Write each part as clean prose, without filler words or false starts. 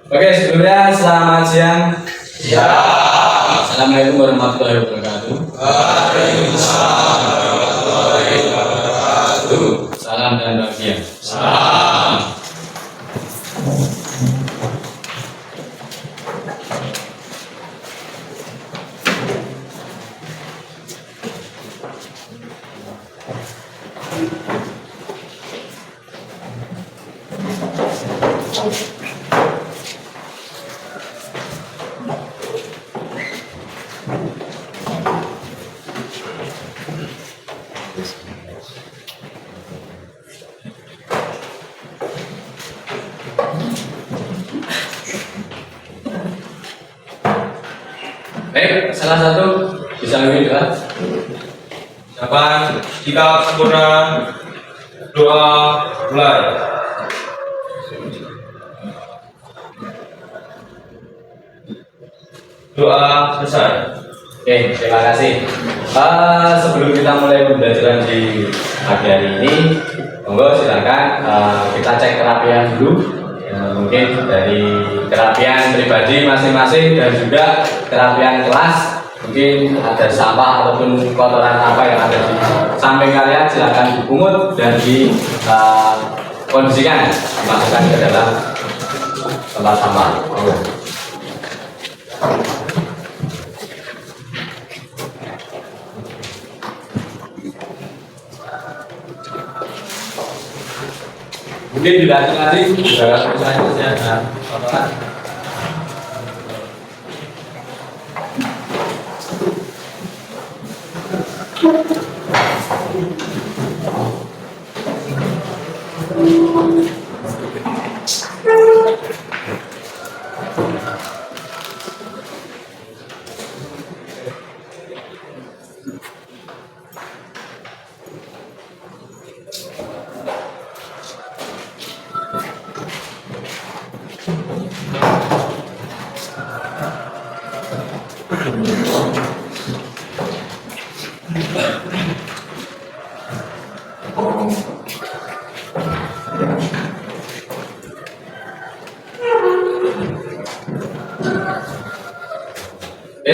Oke, sebelumnya selamat siang. Ya. Assalamualaikum warahmatullahi wabarakatuh. Waalaikumsalam warahmatullahi wabarakatuh. Salam dan bahagia. Salam. Baik, salah satu bisa lebih dekat. Siapa? Jika sempurna, doa mulai. Doa selesai. Oke, terima kasih. Sebelum kita mulai pembelajaran di pagi hari ini, monggo silakan kita cek kerapian dulu. Mungkin dari kerapian pribadi masing-masing dan juga kerapian kelas. Mungkin ada sampah ataupun kotoran apa yang ada di samping kalian, silakan dipungut dan dikondisikan, dimasukkan ke dalam tempat sampah. Mungkin dibantu nanti beberapa perusahaan kesehatan kotoran.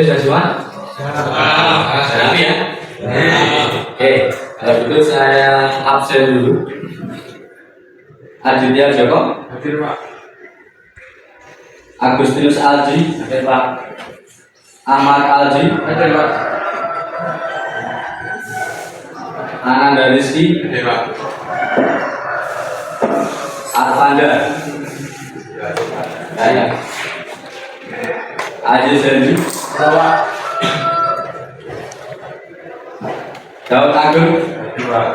Sudah semua? Rapi ya? Oke, kalau gitu saya absen dulu. Aditya Joko. Hadir, Pak. Agustinus Alji. Hadir, Pak. Ahmad Alji. Hadir, Pak. Ananda Rizky. Hadir, Pak. Arfanda. Saya. Aziz Zandi. Pak. Daud Agung. Hadir, Pak.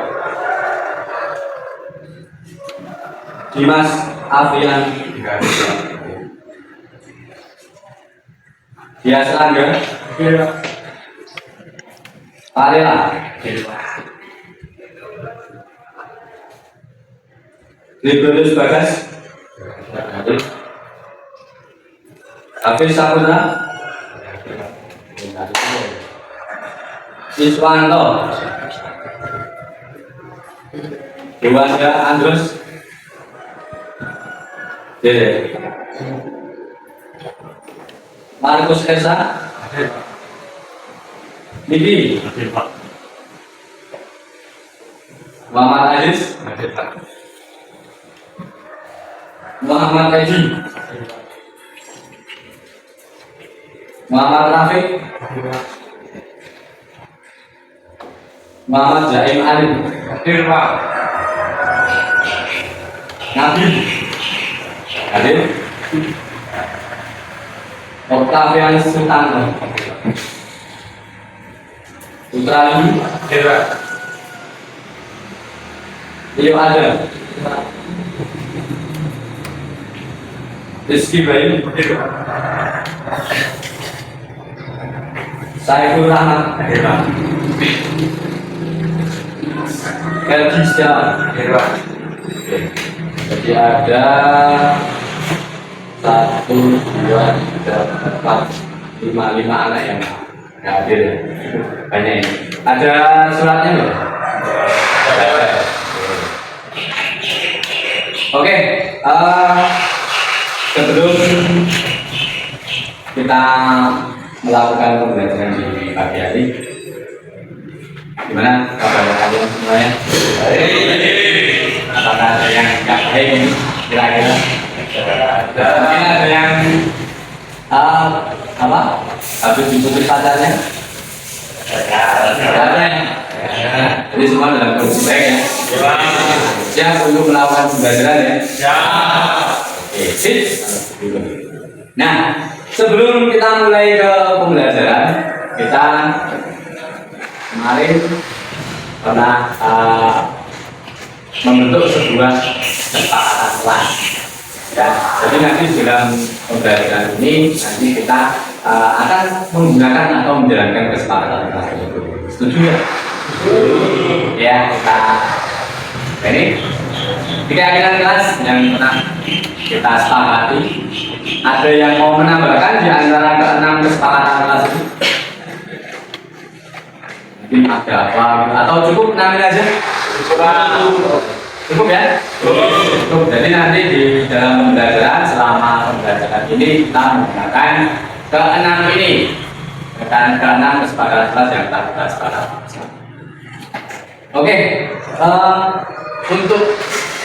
Dimas Afian. Hadir, Pak. Dias Langga. Hadir, Pak. Parela. Hadir, Pak. Liberius Bagas. Hafiz Saputra. Iswanto. Dewanda Andrus. Dede. Markus Esa. Hadir, Pak. Niki. Hadir, Pak. Muhammad Aziz. Hadir, Pak. Muhammad Edi. Muhammad Rafiq. Hadir, Pak. Muhammad Zaim Ali. Hadir, Pak. Nabi. Hadir. Octavian Sultan. Putra Ali. Hadir, Pak. Leo ada. Rizky Bayu. Hadir, Pak. Saiful Rahman. Hadir, Pak. Kelvin Setiawan. Hadir, Pak. Jadi ada 1, 2, 3, 4, 5 anak yang nggak hadir. Banyak ini. Ada suratnya nggak? Oke, sebelum sebelum kita melakukan pembelajaran di pagi hari, gimana kabar kalian semuanya? Apakah ada yang nggak baik ini kira-kira? Mungkin ada yang apa? Habis diputus pacarnya? Ada ya? Jadi semua dalam kondisi baik ya? Siap untuk melakukan pembelajaran ya? Oke, sip. Nah, sebelum kita mulai ke pembelajaran, kita kemarin pernah membentuk sebuah kesepakatan kelas. Ya, jadi nanti dalam pembelajaran ini nanti kita akan menggunakan atau menjalankan kesepakatan kelas tersebut. Setuju ya? Ya, ini keyakinan kelas yang pernah kita sepakati. Ada yang mau menambahkan di antara keenam kesepakatan kelas ini? Mungkin ada apa? Atau cukup 6 aja? Cukup ya? Cukup. Jadi nanti di dalam pembelajaran, selama pembelajaran ini kita menggunakan keenam ini, dan keenam kesepakatan kelas yang kita sepakati. Oke, untuk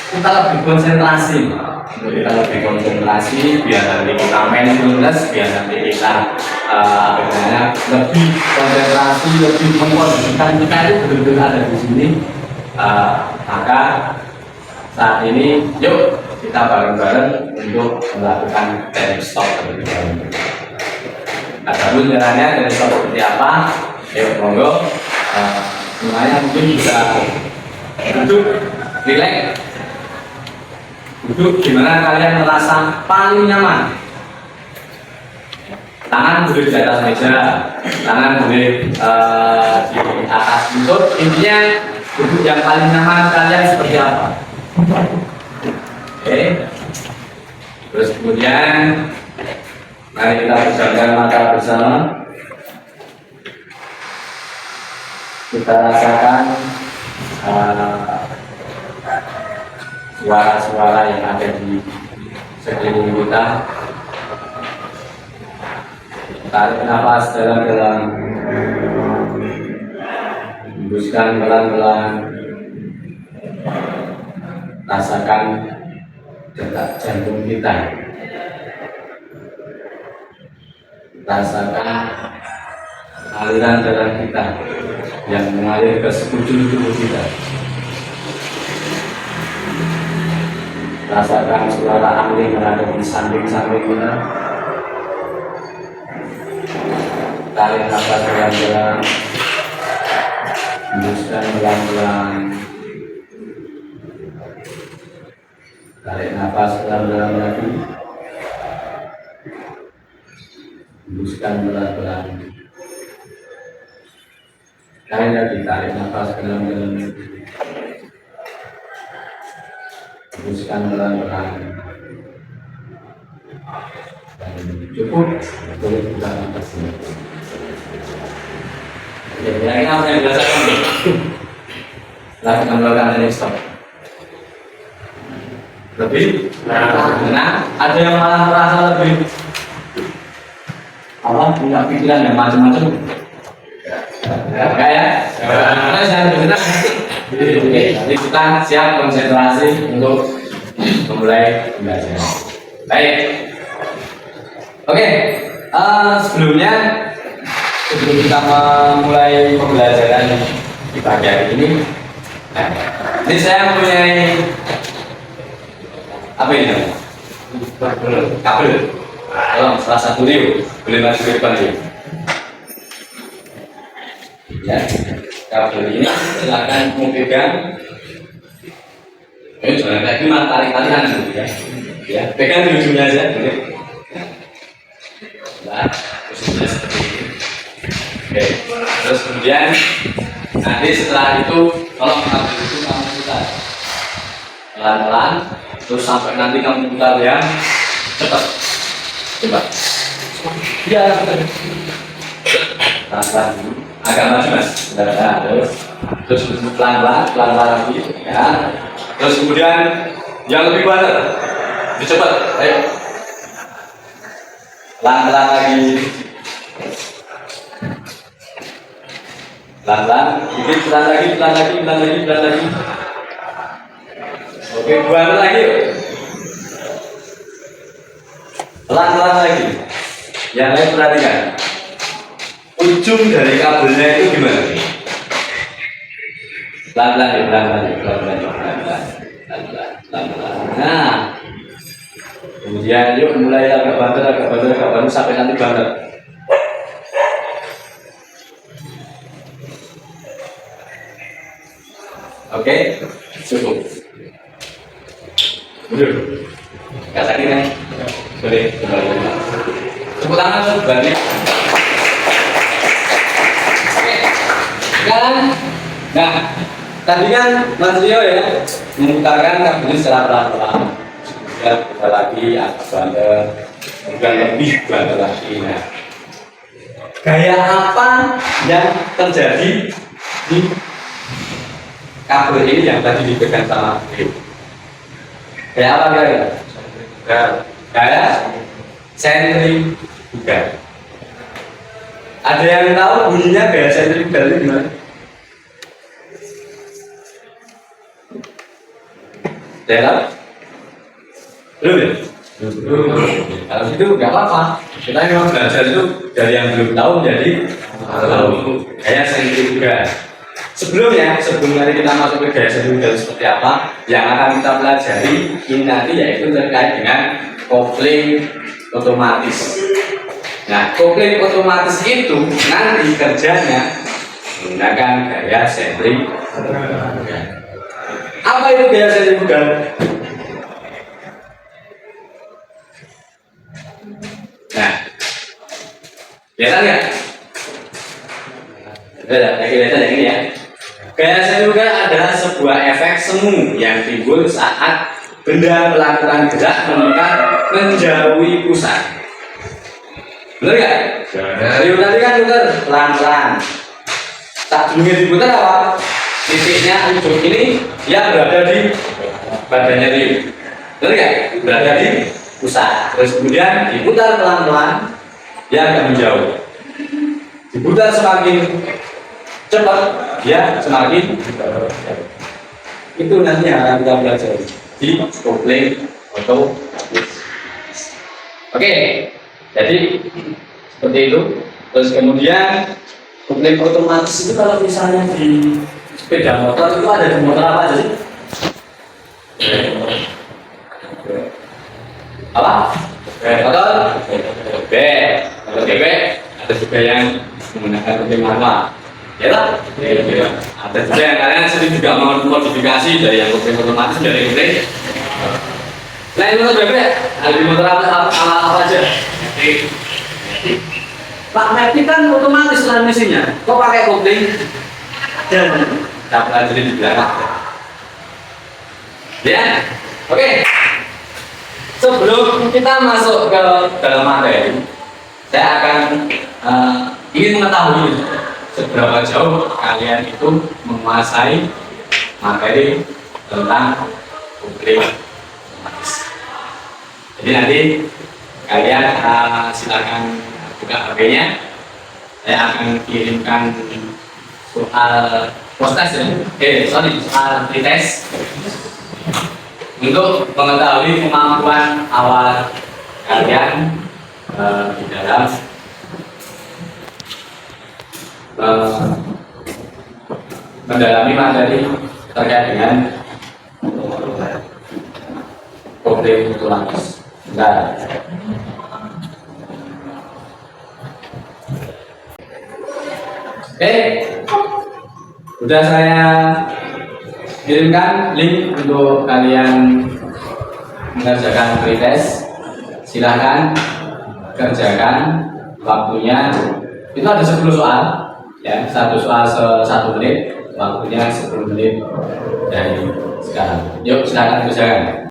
kita lebih konsentrasi, biar nanti kita mindfulness, biar nanti kita lebih konsentrasi, lebih mengkondisikan kita itu betul-betul ada di sini. Maka saat ini yuk kita bareng-bareng untuk melakukan teknik stop terlebih dahulu. Ada pun caranya teknik stop seperti apa? Yuk monggo. Semuanya mungkin bisa duduk, relax. Duduk dimana kalian merasa paling nyaman. Tangan boleh di atas meja, tangan boleh di atas lutut. Intinya duduk yang paling nyaman kalian seperti apa? Oke. Terus kemudian mari kita pejamkan mata bersama. Kita rasakan suara-suara yang ada di sekeliling kita. Tarik nafas dalam-dalam, hembuskan pelan-pelan. Rasakan detak jantung kita. Rasakan aliran darah kita yang mengalir ke sekujur tubuh kita. Rasakan suara angin berada di samping-samping kita. Tarik nafas pelan-pelan, hembuskan pelan-pelan. Tarik nafas pelan-pelan lagi, hembuskan pelan-pelan. Sekali lagi, tarik nafas pelan-pelan, hembuskan pelan-pelan. Cukup, boleh buka nafas ini. Ya, ini apa yang dirasakan? Lakukan melakukan teknik stop. Lebih, nah, ada yang malah merasa lebih punya pikiran yang macam-macam. Enggak ya? Karena saya benar. Jadi kita siap konsentrasi untuk memulai pembelajaran. Baik. Oke. Sebelum kita memulai pembelajaran di pagi hari ini, ini saya mempunyai apa ini? Kabel. Tolong salah satu riu, boleh masuk ke depan riu. Ya, kabel ini silakan memegang. Jangan kayak gimana tarik-tarikan gitu ya. Ya, pegang di ujungnya aja, boleh. Nah, posisinya seperti ini. Oke, terus kemudian nanti setelah itu tolong kabel itu kamu putar pelan-pelan, terus sampai nanti kamu putar yang cepat. Coba. Ya, pelan-pelan dulu. Agak maju mas. Nah, terus pelan-pelan lagi. Ya. Terus kemudian yang lebih kuat, lebih cepat. Ayo. Pelan-pelan lagi. Pelan-pelan, dikit, pelan lagi, pelan lagi, pelan lagi, pelan lagi. Oke, buang lagi yuk. Pelan-pelan lagi. Yang lain perhatikan. Ujung dari kabelnya itu gimana? Pelan-pelan ya, pelan-pelan ya, pelan-pelan ya, pelan-pelan, pelan-pelan, pelan-pelan. Nah, kemudian yuk mulai agak bantu sampai nanti banget. Oke, cukup. Udah, nggak sakit kan? Boleh, kembali. Tepuk tangan balik. Oke, sekarang, nah, tadi kan Mas Rio ya memutarkan kabelnya secara pelan-pelan. Kemudian kita lagi agak banter, kemudian lebih banter lagi. Nah, gaya apa yang terjadi di kabel ini yang tadi dipegang sama Rio? Gaya apa kira-kira? Gaya sentrifugal. Ada yang tahu bunyinya gaya sentrifugal itu gimana? Ada yang tahu? Belum ya? Kalau itu nggak apa-apa. Kita memang belajar itu dari yang belum tahu menjadi tahu. Gaya sentrifugal. Sebelum nanti kita masuk ke gaya sentrifugal seperti apa, yang akan kita pelajari ini nanti yaitu terkait dengan kopling otomatis. Nah, kopling otomatis itu nanti kerjanya menggunakan gaya sentrifugal. Apa itu gaya sentrifugal? Nah, biasa nggak? Kita yang ini ya. Gaya sentrifugal adalah sebuah efek semu yang timbul saat benda melakukan gerak meningkat menjauhi pusat. Benar nggak? Rio tadi kan putar pelan-pelan. Tak dulunya diputar apa? Titiknya ujung ini yang berada di badannya Rio. Benar nggak? Berada di pusat. Terus kemudian diputar pelan-pelan, dia akan menjauh. Diputar semakin cepat, dia semakin itu nanti yang akan kita pelajari di kopling otomatis. Oke, jadi seperti itu. Terus kemudian kopling otomatis itu kalau misalnya di sepeda motor itu ada di motor apa aja sih? Apa? Motor BB. Ada juga yang menggunakan kopling manual. Ya lah, ada juga yang kalian sering juga mau modifikasi dari yang kopling otomatis dari kopling. Lain motor BB, ada di motor apa aja? Pak Matic kan otomatis transmisinya, kok pakai kopling? Dan kita pelajari di belakang. Ya, oke. Sebelum kita masuk ke dalam materi, saya akan ingin mengetahui seberapa jauh kalian itu menguasai materi tentang kopling otomatis. Jadi nanti kalian silakan buka HP-nya. Saya akan kirimkan soal post-test ya. Soal pretest untuk mengetahui kemampuan awal kalian di dalam mendalami materi terkait dengan kopling otomatis. Bentar. Oke, sudah saya kirimkan link untuk kalian mengerjakan pretest. Silahkan kerjakan, waktunya itu ada 10 soal ya, satu soal 1 menit, waktunya 10 menit dari sekarang. Yuk silahkan kerjakan.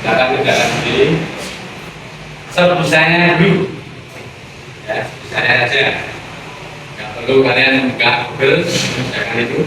Kita akan kerjakan sendiri sebisanya dulu. Ya, sebisanya aja. Nggak perlu kalian buka Google, kerjakan itu.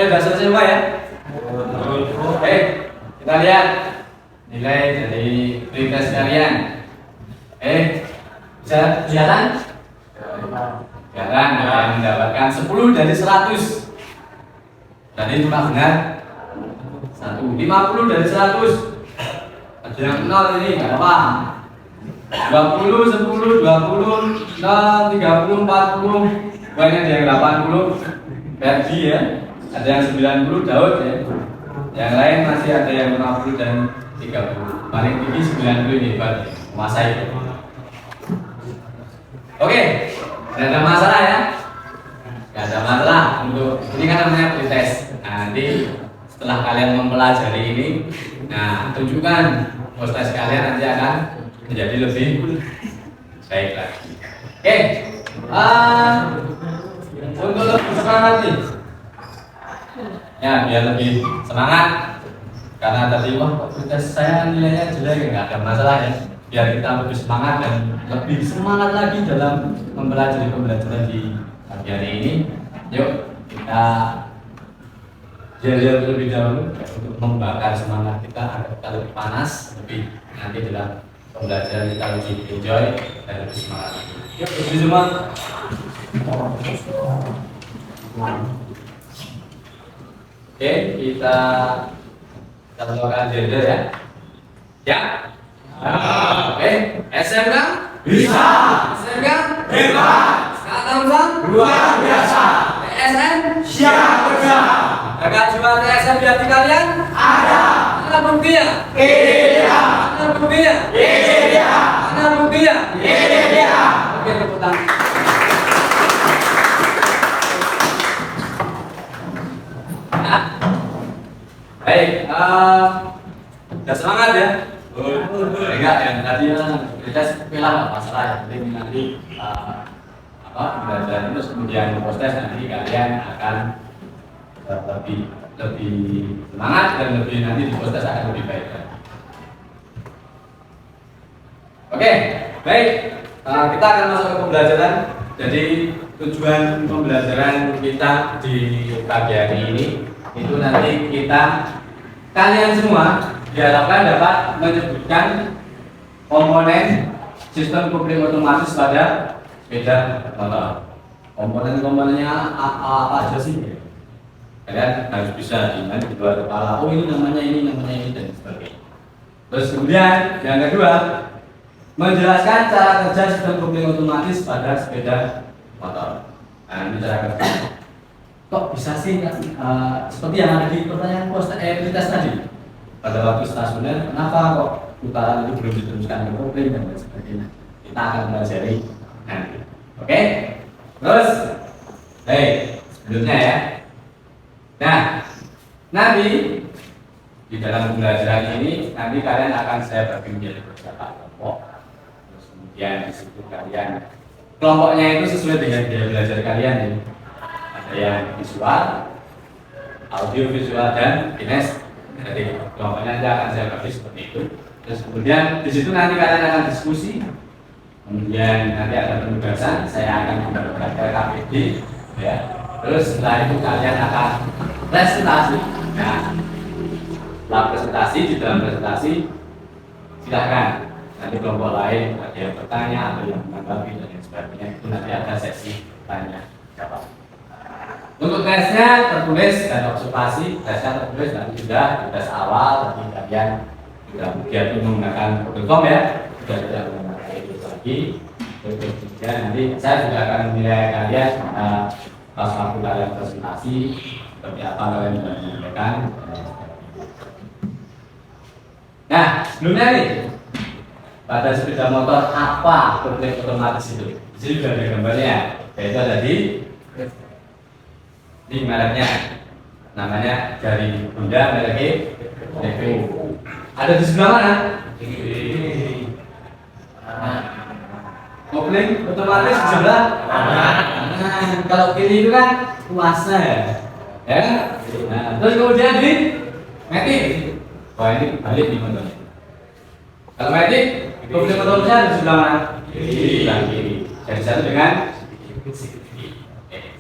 Udah selesai semua ya? Oke, kita lihat nilai dari pretest kalian. Bisa kelihatan? Kelihatan, kalian mendapatkan 10 dari 100. Tadi cuma benar 1. 50 dari 100. Ada yang 0 ini, nggak apa. 20, 10, 20, 0, 30, 40. Banyak ada yang 80. Verdi ya. Ada yang 90 Daud ya. Yang lain masih ada yang 50 dan 30. Paling tinggi 90 ini Pak. Menguasai itu. Oke, tidak ada masalah ya. Tidak ada masalah untuk ini kan namanya pretest. Nah, nanti setelah kalian mempelajari ini, nah tunjukkan post-test kalian nanti akan menjadi lebih baik lagi. Oke, untuk lebih semangat nih. Ya, biar lebih semangat karena tadi wah tes saya nilainya jelek, nggak ada masalah ya. Biar kita lebih semangat dan lebih semangat lagi dalam mempelajari pembelajaran di pagi hari ini. Yuk kita belajar terlebih dahulu untuk membakar semangat kita agar kita lebih panas, lebih nanti dalam pembelajaran kita lebih enjoy dan lebih semangat. Yuk lebih semangat. Oke, kita lakukan gender ya. Ya. Oke, SMK Bisa. SMK Hebat. Katamsan Luar biasa. TSM Siap kerja. Kakak juara TSM di hati kalian? Ada. Mana buktinya? Ini dia. Mana buktinya? Ini dia. Mana buktinya? Ini dia. Oke, tepuk tangan. Nah, baik, udah semangat ya? Enggak, yang tadi kita bilang nggak masalah ya, penting nanti belajar terus kemudian proses nanti kalian akan lebih semangat dan lebih nanti di proses akan lebih baik. Oke, baik, kita akan masuk ke pembelajaran. Jadi tujuan pembelajaran kita di pagi hari ini itu nanti kalian semua diharapkan dapat menyebutkan komponen sistem kopling otomatis pada sepeda motor. Komponen-komponennya apa aja sih? Kalian harus bisa di luar kepala. Oh, ini namanya ini dan sebagainya. Terus kemudian yang kedua, menjelaskan cara kerja sistem kopling otomatis pada sepeda motor. Nah, ini cara kerja. Kok bisa sih seperti yang ada di pertanyaan pretest tadi? Pada waktu stasioner, kenapa kok putaran itu belum diteruskan ke kopling dan lain sebagainya? Kita akan pelajari nanti. Oke? Terus, baik, selanjutnya ya. Nah, nanti di dalam pembelajaran ini nanti kalian akan saya bagi menjadi beberapa kelompok. Terus kemudian di situ kalian kelompoknya itu sesuai dengan gaya belajar kalian ya. Ada yang visual, audio visual dan kines. Jadi kelompoknya nanti akan saya bagi seperti itu. Terus kemudian di situ nanti kalian akan diskusi. Kemudian nanti ada penugasan, saya akan memberikan KPD, ya. Terus setelah itu kalian akan presentasi. Nah, setelah presentasi, di dalam presentasi silakan nanti kelompok lain ada yang bertanya atau yang menanggapi dan lain sebagainya, itu nanti ada sesi tanya jawab. Untuk tesnya tertulis dan observasi, tesnya tertulis nanti sudah di tes awal, nanti kalian sudah biar menggunakan Google Form ya, sudah tidak menggunakan itu lagi. Terus kemudian nanti saya juga akan menilai kalian pas waktu kalian presentasi seperti apa kalian sudah menyampaikan. Nah, sebelumnya nih pada sepeda motor apa kopling otomatis itu? Di sini sudah ada gambarnya, yaitu ada di mereknya, namanya dari Honda merek EV. Ada di sebelah mana? Kopling otomatis di sebelah. Kalau kiri itu kan kuasa ya. Nah, terus kemudian di matic. Wah, ini balik nih teman-teman. Kalau matic, kopling otomatisnya di sebelah mana? Kiri. Sebelah kiri. Jadi satu dengan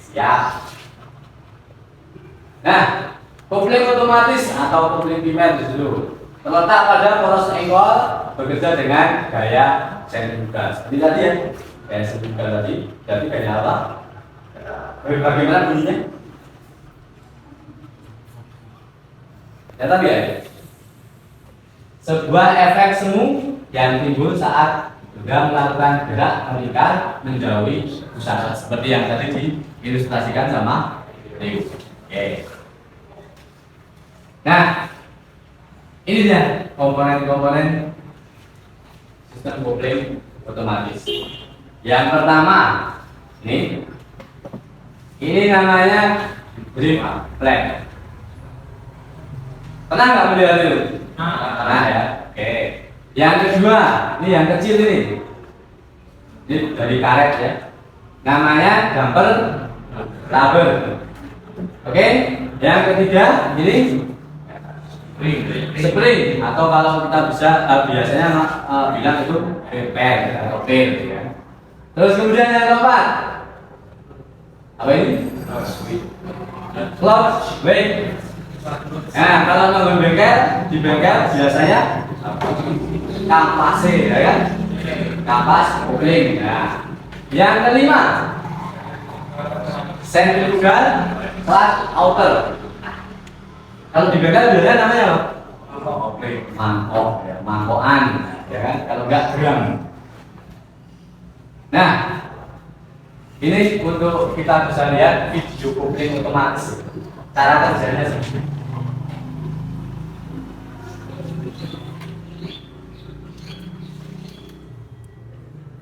siap. Nah, kopling otomatis atau kopling primer di dulu terletak pada poros engkol bekerja dengan gaya sentrifugal. Seperti tadi ya, gaya sentrifugal tadi. Jadi gaya apa? Bagaimana bunyinya? Ya tadi ya. Sebuah efek semu yang timbul saat sudah melakukan gerak melingkar menjauhi pusat, seperti yang tadi diilustrasikan sama Rio. Oke. Nah, ini dia komponen-komponen sistem kopling otomatis. Yang pertama, ini namanya grip flag. Pernah nggak melihat itu? Pernah ya. Oke. Yang kedua, ini yang kecil ini dari karet ya. Namanya damper rubber. Oke. Yang ketiga, ini spring atau kalau kita bisa biasanya bilang itu repair atau pin ya. Terus kemudian yang keempat, apa ini? Clutch weight. Nah, kalau mau bengkel di bengkel biasanya kampas ya kan? Kampas kopling. Nah, yang kelima, sentrifugal clutch outer. Kalau di bengkel biasanya namanya apa? Mangkok, ya, mangkokan, ya kan? Kalau enggak drum. Nah, ini untuk kita bisa lihat video kopling otomatis. Cara kerjanya sih.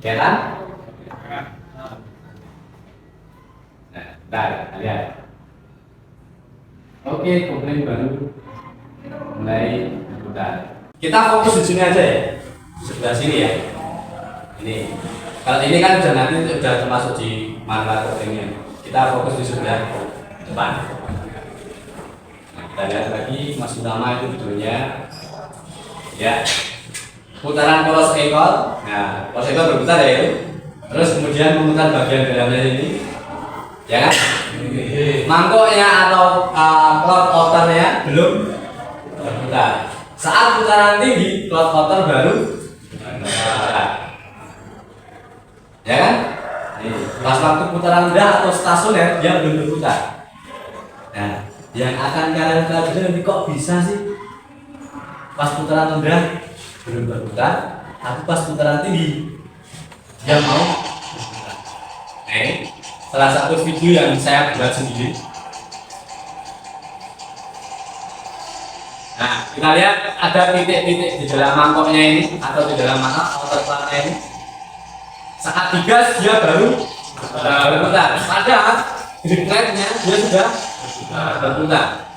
Ya kan? Nah, bentar, lihat. Oke, kopling baru mulai berputar. Kita fokus di sini aja ya, di sebelah sini ya. Ini. Kalau ini kan udah nanti udah termasuk di mana koplingnya. Kita fokus di sebelah depan. Nah, kita lihat lagi masih lama itu videonya. Ya. Putaran poros ekor. Nah, poros ekor berputar ya itu. Terus kemudian memutar bagian dalamnya ini. Ya kan? Mangkoknya atau cloud outernya belum berputar. Saat putaran tinggi, cloud outer baru berputar. Ya kan? Pas waktu putaran rendah atau stasioner dia belum berputar. Nah, yang akan kalian pelajari nanti kok bisa sih pas putaran rendah belum berputar, tapi pas putaran tinggi dia mau berputar. Nah, ini salah satu video yang saya buat sendiri. Nah, kita lihat ada titik-titik di dalam mangkoknya ini atau di dalam outer ini. Saat digas dia baru berputar. Padahal gripletnya dia sudah berputar.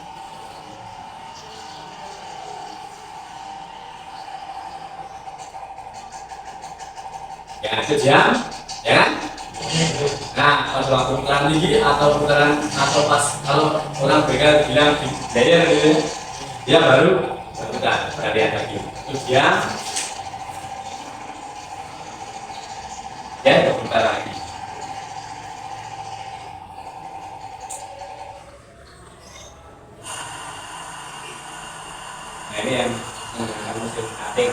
Ya, sejam, ya kan? Nah, pas waktu putaran tinggi atau putaran atau pas kalau orang begal bilang di layer gitu, dia baru berputar. Kita lihat lagi. Terus dia berputar lagi. Nah, ini yang menggunakan mesin cutting.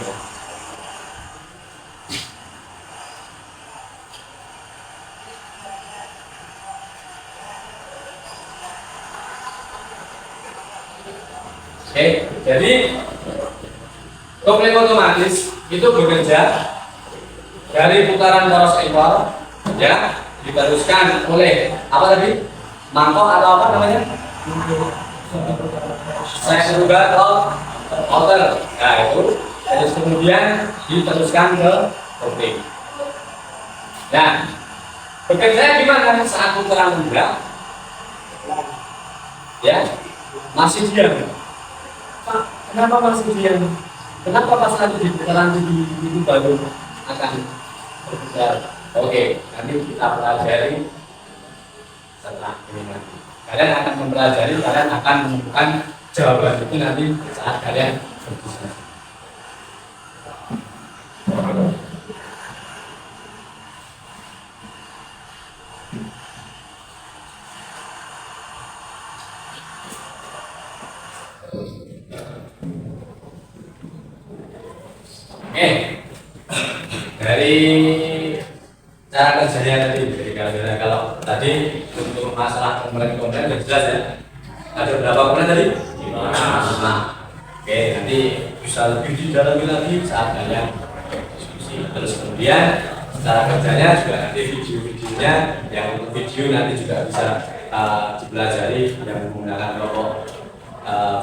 Oke, jadi kopling otomatis itu bekerja dari putaran poros ekor, ya, diteruskan oleh apa tadi? Mangkok atau apa namanya? Centrifugal outer. Nah, itu terus kemudian diteruskan ke kopling. Nah, bekerja gimana saat putaran rendah? Ya, masih diam. Pak, kenapa masih diam? Kenapa pas lagi di putaran tinggi itu baru akan berputar? Oke, nanti kita pelajari setelah ini nanti. Kalian akan mempelajari, kalian akan menemukan jawaban itu nanti saat kalian berdiskusi. Oke, dari cara kerjanya tadi, jadi kalau tadi untuk masalah komponen-komponen sudah jelas ya. Ada berapa komponen tadi? 5. Oke, nanti bisa lebih didalami lagi saat kalian diskusi. Terus kemudian cara kerjanya juga nanti video-videonya, yang untuk video nanti juga bisa dipelajari yang menggunakan kelompok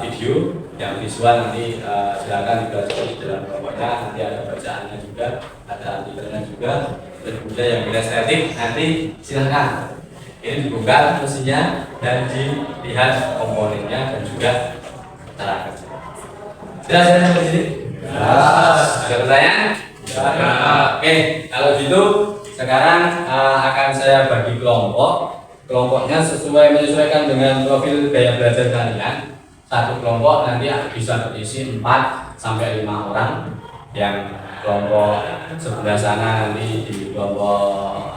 video, yang visual nanti silakan dipelajari di dalam kelompoknya. Nanti ada bacaannya juga, ada artikelnya juga. Dan kemudian yang estetik nanti silakan ini dibuka mesinnya dan dilihat komponennya dan juga cara kerja. Jelas ya sampai sini? Jelas. Ada pertanyaan? Oke, kalau gitu sekarang akan saya bagi kelompok. Kelompoknya menyesuaikan dengan profil gaya belajar kalian. Satu kelompok nanti bisa berisi 4 sampai 5 orang. Yang kelompok sebelah sana nanti di kelompok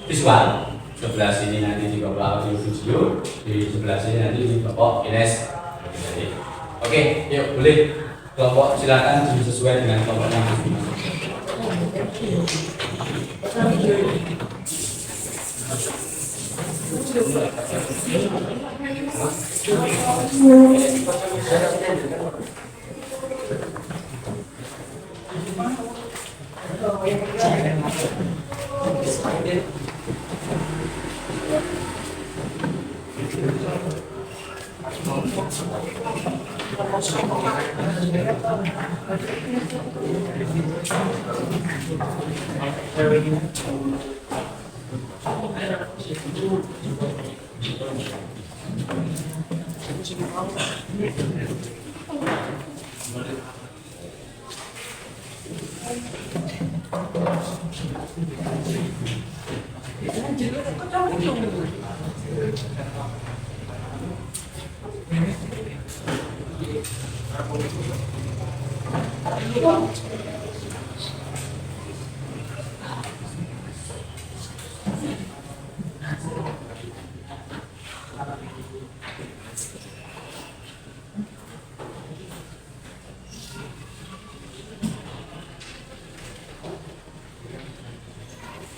visual, sebelah sini nanti di kelompok audio video, di sebelah sini nanti di kelompok kines. Oke, yuk boleh kelompok silakan disesuaikan dengan kelompoknya masing-masing.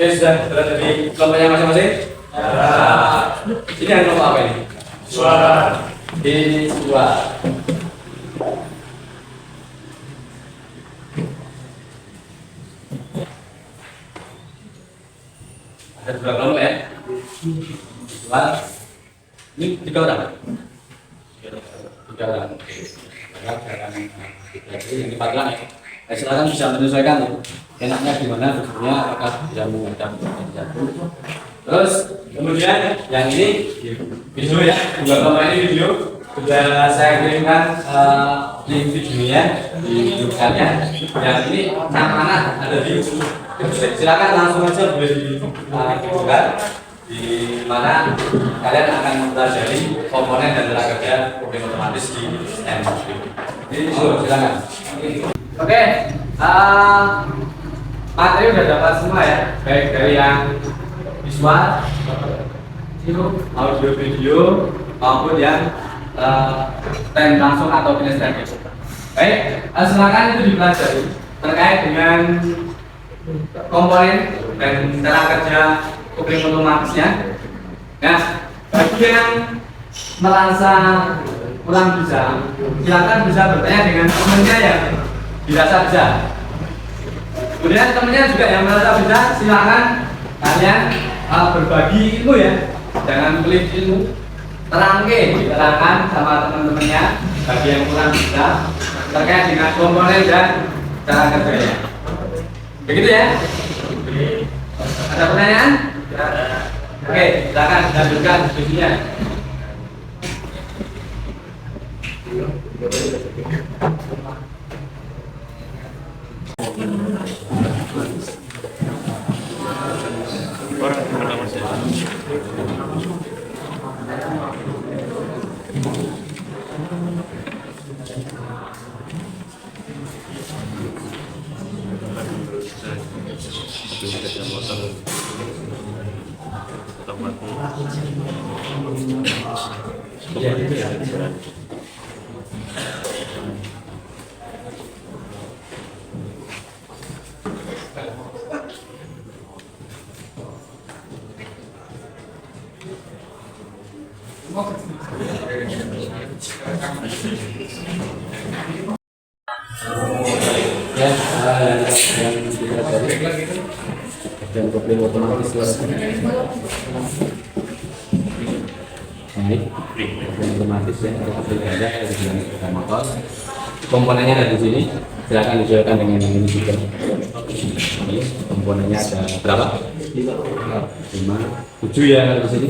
Oke, sudah berada di kelompoknya masing-masing? Ya. Ini yang kelompok apa ini? Suara. Ini suara. Ada dua kelompok ya? Dua. Ini 3 orang? 3 orang. Oke. Yang 4 orang ya? Silakan bisa menyesuaikan ya. Enaknya gimana bentuknya, apakah bisa mengancam satu. Terus kemudian yang ini video ya, dua kelompok ini video sudah saya kirimkan link videonya di grupnya. Yang ini anak-anak ada di YouTube. Silakan langsung aja boleh dibuka di mana kalian akan mempelajari komponen dan cara kerja program otomatis di STEM. Jadi silakan. Oke, materi udah dapat semua ya, baik dari yang visual, audio video maupun yang stand langsung atau kinesthetik. Baik, silakan itu dipelajari terkait dengan komponen dan cara kerja program otomatisnya. Nah, bagi yang merasa kurang bisa, silakan bisa bertanya dengan temannya yang dirasa bisa. Kemudian temennya juga yang merasa bisa, silakan kalian berbagi ilmu ya, jangan pelit ilmu, diterangkan sama teman-temannya bagi yang kurang bisa terkait dengan komponen dan cara kerjanya. Begitu ya? Ada pertanyaan? Oke, silakan lanjutkan diskusinya. Ya, yang dipelajari dan problem otomatis ini problem otomatis ya, ada ganda, ada dinamika motor. Komponennya ada di sini. Silakan disesuaikan dengan ini juga. Ini komponennya ada berapa? 5, 7 ya kalau di sini.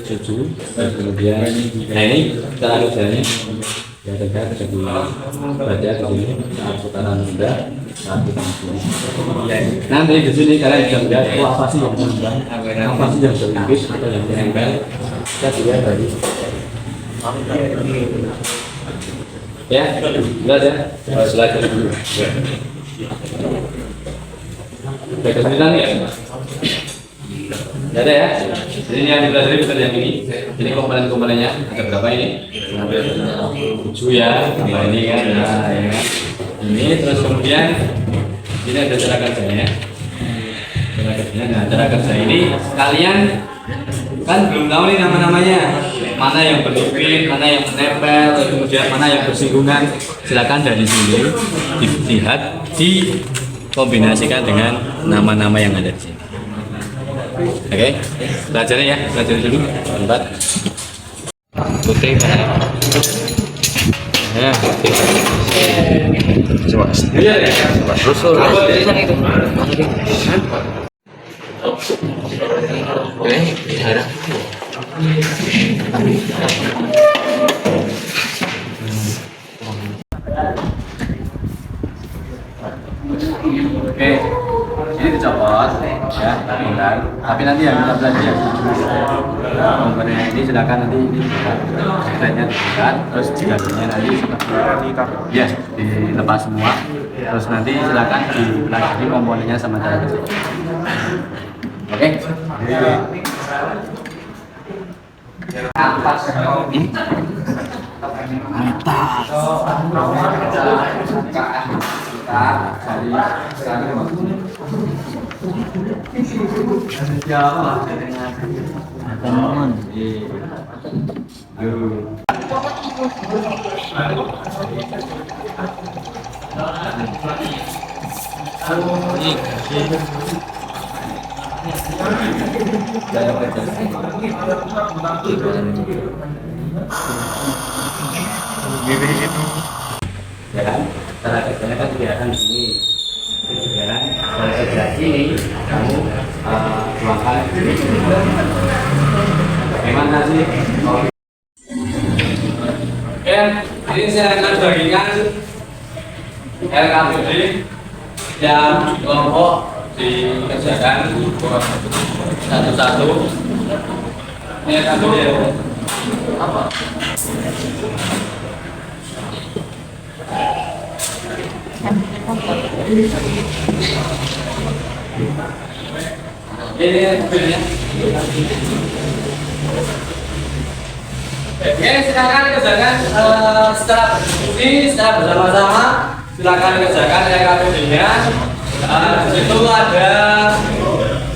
7. Kemudian, nah ini cara kerjanya. Ya, ada baca di sini saat putaran rendah, saat kita sini. Nanti di sini kalian bisa melihat apa sih yang rendah, apa sih yang terlimpis atau yang menempel. Kita lihat tadi. Ya, jelas ya. Belajar dulu. Udah kesulitan ya? Ada ya? Jadi ini yang dipelajari bukan yang ini. Ini komponen-komponennya ada berapa ini? 7 ya, tambah ini kan. Nah, ya. Ini terus kemudian ini ada cara kerjanya. Cara kerjanya, nah cara kerja ini kalian kan belum tahu nih nama-namanya. Mana yang berlipin, mana yang menempel, kemudian mana yang bersinggungan. Silakan dari sini dilihat di kombinasikan dengan nama-nama yang ada di sini. Oke, belajarnya ya, belajar dulu. Empat. Putih, ya, putih. Coba. Terus itu. Oke, ini dicopot ya, tinggal. Tapi nanti yang kita belajar komponennya ini silakan nanti ini kreditnya dibuka, terus jadinya nanti ya dilepas semua, terus nanti silakan dipelajari komponennya sama cara kerja. Oke. Ya kan, cara kerjanya kan kelihatan di sini, ya kan, cara kerja ini kamu tuangkan bagaimana sih? Oke, ini saya akan bagikan LKPD yang kelompok dikerjakan satu-satu. Ini LKPD apa? Ini mobilnya. Oke, silakan kerjakan secara berdiskusi, secara bersama-sama. Silakan kerjakan LKPD-nya. Di situ ada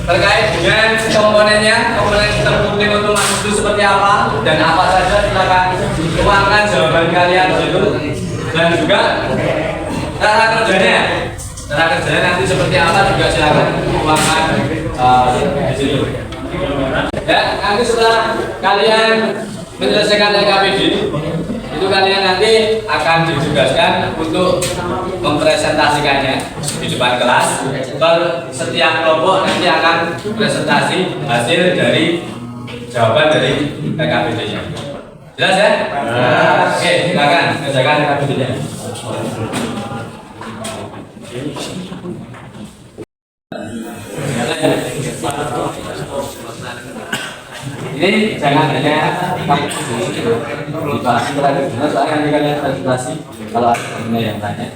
terkait dengan komponennya, komponen sistem putih otomatis itu seperti apa dan apa saja. Silakan tuangkan jawaban kalian di situ. Dan juga cara kerjanya nanti seperti apa juga silakan tuangkan di situ. Ya, nanti setelah kalian menyelesaikan LKPD itu kalian nanti akan ditugaskan untuk mempresentasikannya di depan kelas. Setiap kelompok nanti akan presentasi hasil dari jawaban dari LKPD-nya. Jelas ya? Oke, silakan kerjakan LKPD-nya. Ini jangan hanya dibahas terakhir, soalnya nanti kalian presentasi kalau ada yang tanya.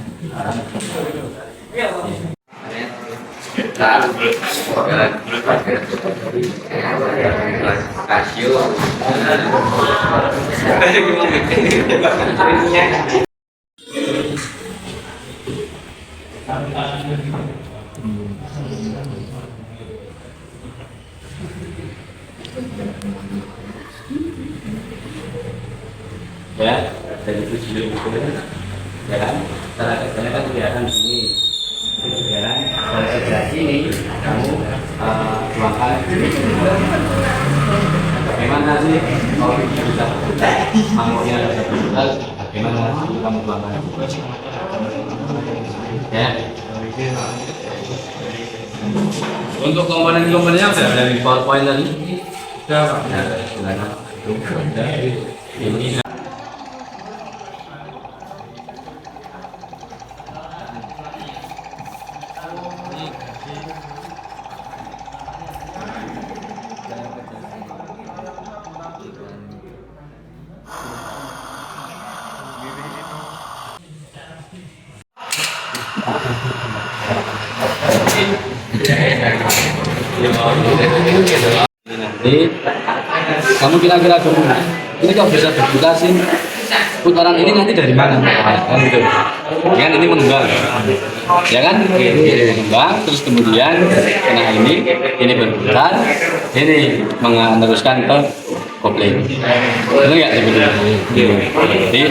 Ya, dari video itu ya kan, cara kerjanya kan kelihatan di sini, ya kan, cara kerja ini kamu tuangkan bagaimana sih kalau bisa mangkoknya betul, bagaimana kamu tuangkan ya. Untuk komponen-komponennya sudah ada di PowerPoint tadi. Sudah, silakan. Ini nanti kamu kira-kira dulu ini kok bisa berputar sih, putaran ini nanti dari mana kan gitu kan, ini mengembang ya kan, ini mengembang terus kemudian kena ini berputar, ini meneruskan ke kopling. Benar nggak sebetulnya? Jadi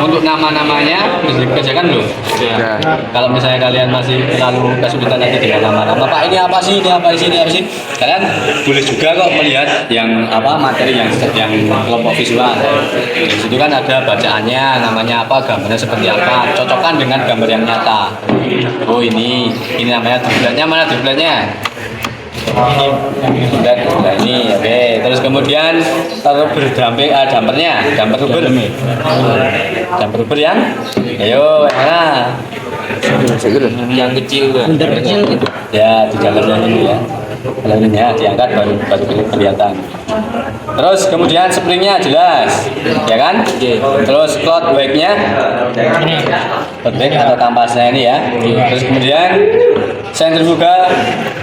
untuk nama-namanya bisa dikerjakan belum? Ya. Kalau misalnya kalian masih terlalu kesulitan nanti dengan nama-nama, Pak ini apa sih, ini apa sih, ini apa sih? Kalian boleh juga kok melihat yang materi yang kelompok visual. Di situ kan ada bacaannya, namanya apa, gambarnya seperti apa, cocokkan dengan gambar yang nyata. Oh ini namanya dupletnya, mana dupletnya? Nah ini oke. Terus kemudian taruh berdamping dampernya, damper rubber yang ayo mana Yang kecil kan. ya di dalamnya ini ya, dalamnya diangkat baru kelihatan. Terus kemudian springnya jelas ya kan, terus cloth backnya cloth back atau kampasnya ini ya. Terus kemudian sentrifuga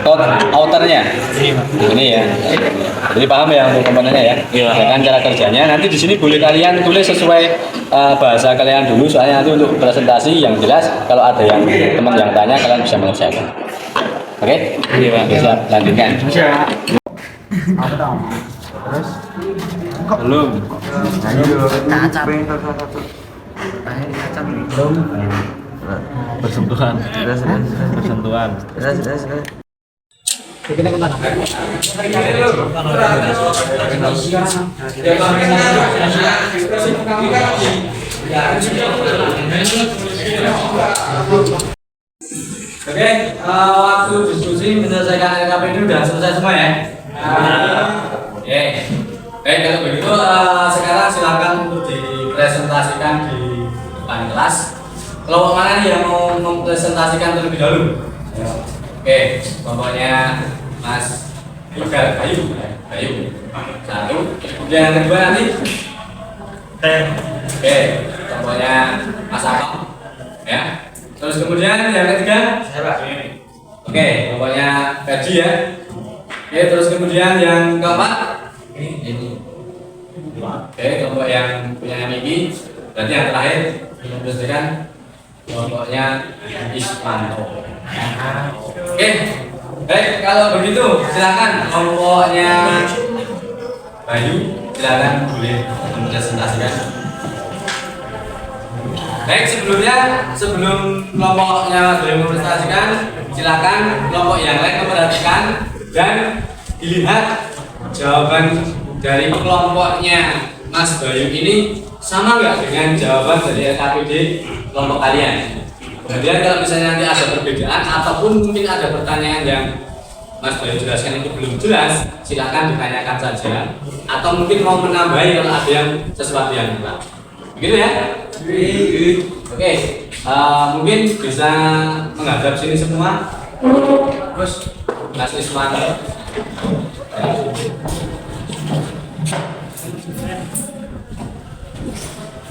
cloth outernya ini ya. Jadi paham ya untuk komponennya ya. Ya kan cara kerjanya. Nanti di sini boleh kalian tulis sesuai bahasa kalian dulu, soalnya nanti untuk presentasi yang jelas kalau ada yang teman yang tanya kalian bisa mengerjakan. Oke? Iya Pak. Bisa lanjutkan. Belum. Bersentuhan. Bersentuhan. Oke, waktu diskusi menyelesaikan LKP ini sudah selesai semua ya? Oke. Baik, kalau begitu sekarang silakan untuk dipresentasikan di depan kelas. Kelompok mana nih yang mau mempresentasikan terlebih dahulu? Oke, kelompoknya Mas Bayu. Satu. Kemudian yang kedua nanti. Oke, kelompoknya Mas Akom. Ya. Terus kemudian yang ketiga. Oke, kelompoknya Gaji ya. Oke, terus kemudian yang keempat. Ini. Oke, kelompok yang punya Miki. Berarti yang terakhir mempresentasikan kelompoknya Ismanto. Oke, baik kalau begitu silakan kelompoknya Bayu, silakan boleh mempresentasikan. Baik, sebelum kelompoknya Bayu mempresentasikan, silakan kelompok yang lain memperhatikan dan dilihat jawaban dari kelompoknya Mas Bayu ini sama nggak dengan jawaban dari LKPD kelompok kalian. Kemudian kalau misalnya nanti ada perbedaan ataupun mungkin ada pertanyaan yang Mas Bayu jelaskan itu belum jelas, silakan ditanyakan saja. Atau mungkin mau menambahi kalau ada yang sesuatu yang kurang. Begitu ya? Oke, mungkin bisa menghadap sini semua. Terus Mas Isman.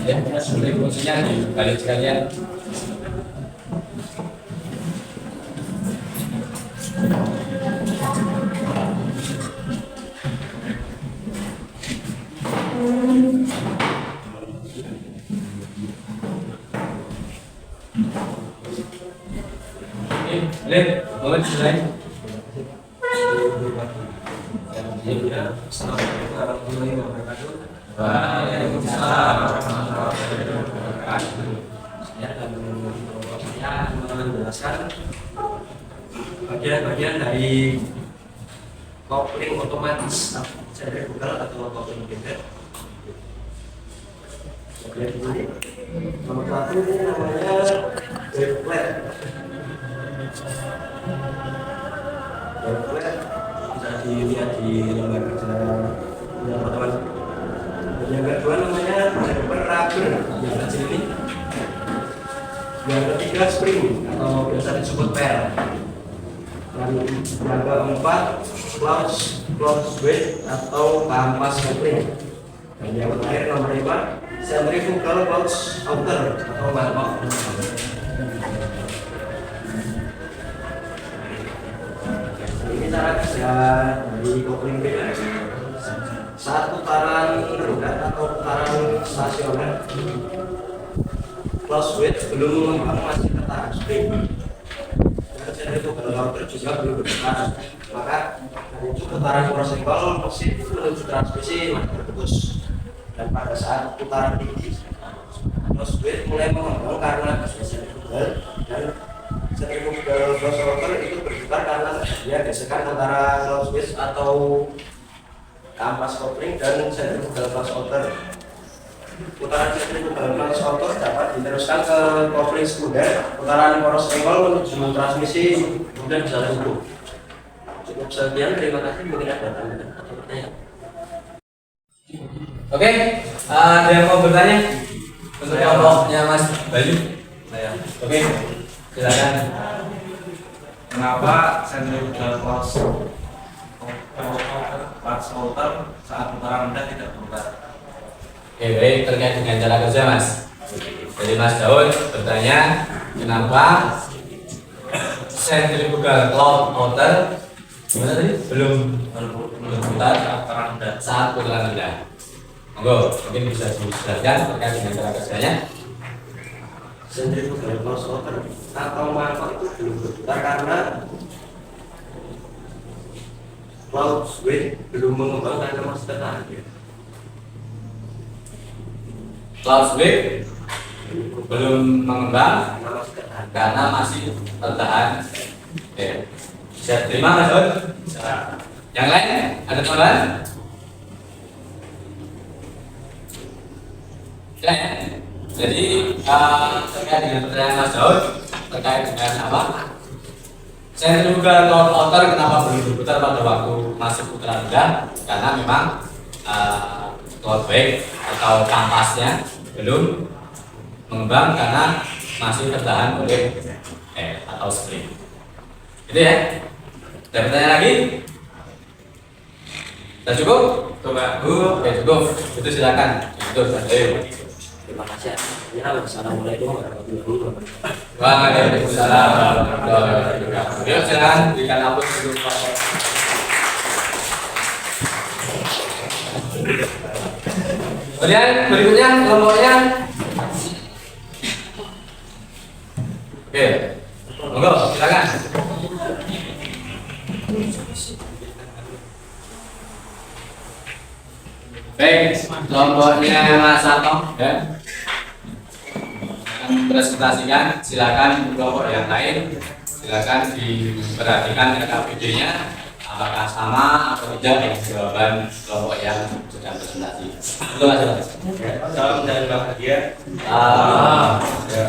Ya, boleh fungsinya di balik sekalian. Boleh, boleh mulai. Assalamualaikum warahmatullahi wabarakatuh. Waalaikumsalam warahmatullahi wabarakatuh. Saya akan menjelaskan bagian-bagian dari kopling otomatis sentrifugal atau kopling bended. Bagian ini nomor satu ini namanya deplet. Deplet bisa dilihat di lembar kerja teman-teman. Yang kedua namanya damper rubber yang kecil ini. Yang ketiga spring atau biasa disebut per. Yang keempat close weight atau kampas kopling. Dan yang terakhir nomor 5 centrifugal close outer atau mangkok. Ini cara kerja dari kopling beda. Saat putaran rendah atau putaran stasioner, close weight belum mengembang, masih tetap spring. Dan centrifugal outer juga belum bergerak, maka Itu putaran poros senggol mesin itu menuju transmisi terus, dan pada saat putaran tinggi close weight mulai mengembang karena sentrifugal, dan sentrifugal close rotor itu berputar karena terjadinya gesekan antara close weight atau kampas kopling dan sentrifugal close rotor. Putaran sentrifugal close rotor dapat diteruskan ke kopling sekunder. Putaran poros senggol menuju transmisi kemudian bisa tumbuh. Cukup sekian, terima kasih. Mungkin ada tambahan atau pertanyaan. Oke, ada yang mau bertanya untuk kelompoknya Mas Bayu? Oke, silakan. Kenapa sentrifugal close rotor saat putaran rendah tidak berputar? Oke, baik, terkait dengan cara kerja Mas. Jadi Mas Daud bertanya, kenapa sentrifugal close rotor gimana tadi? Belum berputar saat putaran rendah. Monggo, mungkin bisa dijelaskan terkait dengan cara kerjanya. Sentrifugal close rotor atau mangkok itu belum berputar karena close weight belum mengembang karena masih tertahan. Close weight belum mengembang karena masih tertahan. Oke, bisa terima Mas Daud? Yang lain ada tambahan? Ya, ya. Jadi terkait dengan pertanyaan Mas Daud terkait dengan apa? Sentrifugal close rotor kenapa belum berputar pada waktu masih putaran rendah? Karena memang close weight atau kampasnya belum mengembang karena masih tertahan oleh atau spring. Itu ya. Ada pertanyaan lagi? Sudah cukup? Coba oke cukup. Itu silakan. Itu ayo. Terima kasih. Ya, wassalamualaikum warahmatullahi wabarakatuh. Waalaikumsalam warahmatullahi wabarakatuh. Yuk silakan berikan aplaus dulu Pak. Kemudian berikutnya kelompoknya. Oke, monggo silakan. Baik, kelompoknya Mas Sato ya. Presentasikan, silakan kelompok yang lain silakan diperhatikan RKPD-nya apakah sama atau tidak dengan jawaban kelompok yang sedang presentasi. Itu Mas. Salam dan bahagia. Ya.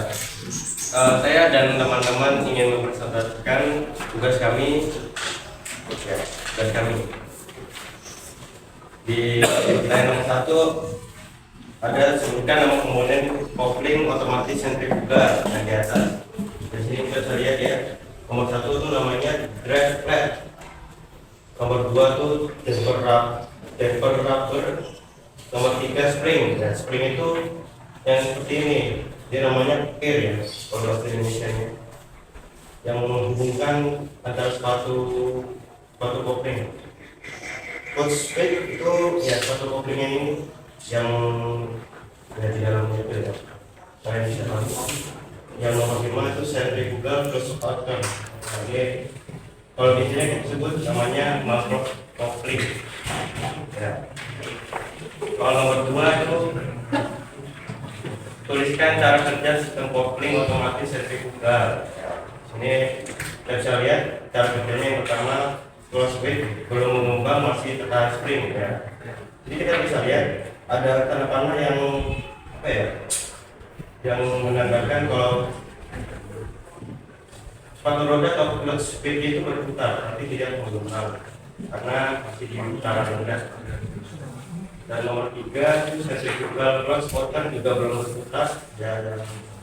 Saya dan teman-teman ingin mempresentasikan tugas kami. Tugas kami di line nomor 1 ada sebutkan nama komponen kopling otomatis sentrifugal yang di atas. Di sini kita bisa lihat ya. Nomor 1 itu namanya drive flat. Nomor 2 itu damper rubber. Nomor 3 spring. Nah, spring itu yang seperti ini. Dia namanya gear ya, kalau bahasa Indonesia-nya. Yang menghubungkan antara suatu kopling. Coach spring itu ya suatu koplingnya ini yang ada di dalamnya itu ya. Saya bisa tahu. Yang nomor 5 itu sentrifugal close rotor. Jadi kalau di sini kita sebut namanya macro kopling. Ya. Kalau nomor 2 itu tuliskan cara kerja sistem kopling otomatis sentrifugal. Ini kita bisa lihat cara kerjanya. Yang pertama, close weight belum mengembang, masih tertahan spring ya. Jadi kita bisa lihat ada tanda panah yang apa ya, yang menandakan kalau sepatu roda atau clutch speed itu berputar tapi tidak mengembang karena masih di putaran rendah. Dan nomor 3 itu sentrifugal close rotor juga belum berputar ya.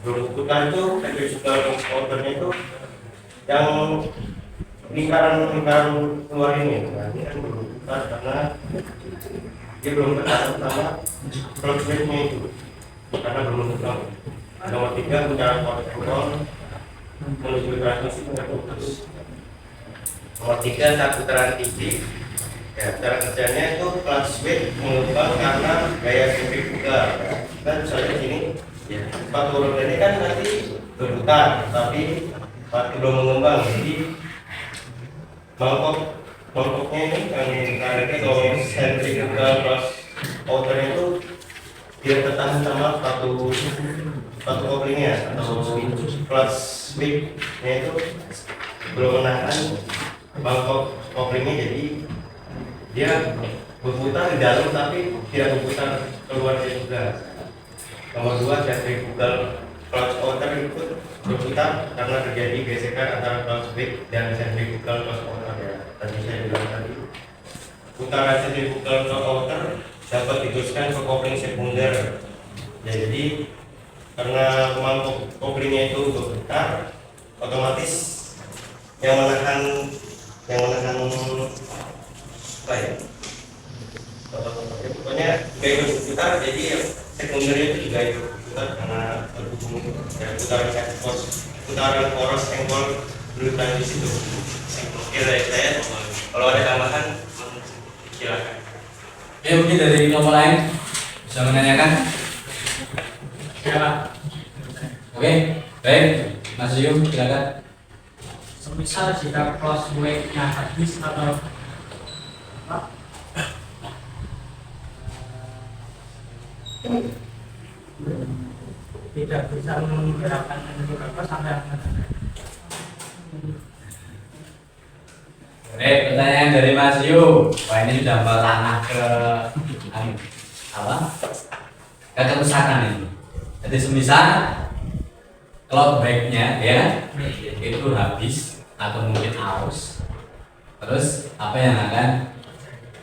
Belum berputar itu sentrifugal close rotornya itu yang lingkaran keluar ini. Nah, ini kan belum berputar karena dia belum tertahan sama close weight-nya itu karena belum berputar. Nomor 3 putaran kontrol menuju transmisi terputus. Nomor 3 saat putaran tinggi. Ya, cara kerjanya itu clutch weight mengembang karena gaya sentrifugal. Kan misalnya di sini, ya, sepatu roda ini kan nanti berputar, tapi belum mengembang. Jadi mangkok kelompoknya ini yang ditarik atau centrifugal cross outer itu dia tertahan sama satu couplingnya atau clutch width-nya itu belum menahan bangkok couplingnya, jadi dia berputar di dalam tapi tidak berputar keluar juga. Nomor 2, centrifugal clutch outer ikut berputar karena terjadi gesekan antara clutch width dan centrifugal clutch outer ya. Tadi saya bilang tadi putaran centrifugal clutch outer dapat diteruskan ke kopling sekunder ya, jadi karena kemampuan koplingnya itu berputar, otomatis yang menahan apa ya, pokoknya kayak berputar, jadi sekundernya itu juga ikut berputar karena terhubung ya, putaran poros engkol dulu transisi itu. Oke, dari saya kalau ada tambahan silakan. Oke, mungkin dari kelompok lain bisa menanyakan. Oke, baik, Mas Yu, silakan. Semisal jika cross weight-nya habis atau tidak bisa menggerakkan apa sampai Baik, pertanyaan dari Mas Yu. Wah, ini sudah meranah ke apa? Ke kerusakan ini. Jadi semisal cloud back-nya ya itu habis atau mungkin aus, terus apa yang akan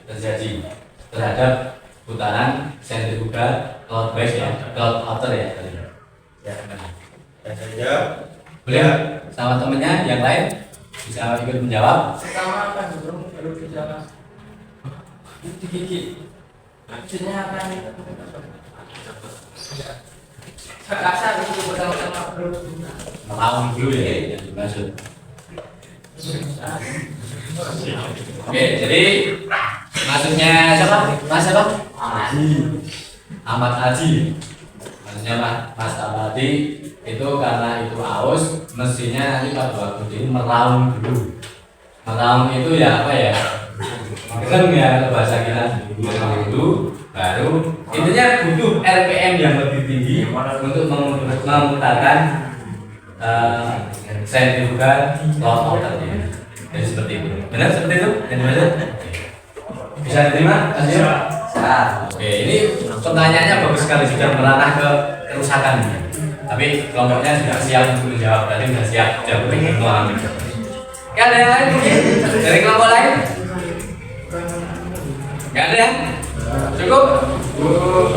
terjadi terhadap putaran sentrifugal cloud back ya, cloud outer ya tadi. Ya, saya jawab. Boleh sama temennya yang lain bisa ikut menjawab. pertama apa dulu baru bicara di gigi maksudnya apa nih kasar itu pertama-tama perlu Melawan dulu ya yang dimaksud. Oke, jadi maksudnya siapa? Mas siapa? Ahmad Haji. Maksudnya Mas Ahmad Haji itu karena itu aus, mestinya nanti pada waktu ini meraung dulu. Meraung itu ya apa ya? Keren ya kalau bahasa kita. Meraung dulu, baru intinya butuh RPM yang lebih tinggi untuk memutarkan sentrifugal cloud outernya. Jadi seperti itu. Benar seperti itu? Yang dimaksud? Bisa diterima? Bisa. Oke, ini pertanyaannya bagus sekali, sudah meranah ke kerusakan. Tapi kelompoknya sudah siap untuk menjawab, tadi sudah siap jawab semua. Oke, ada yang lain mungkin dari kelompok lain? Gak ada yang? Cukup?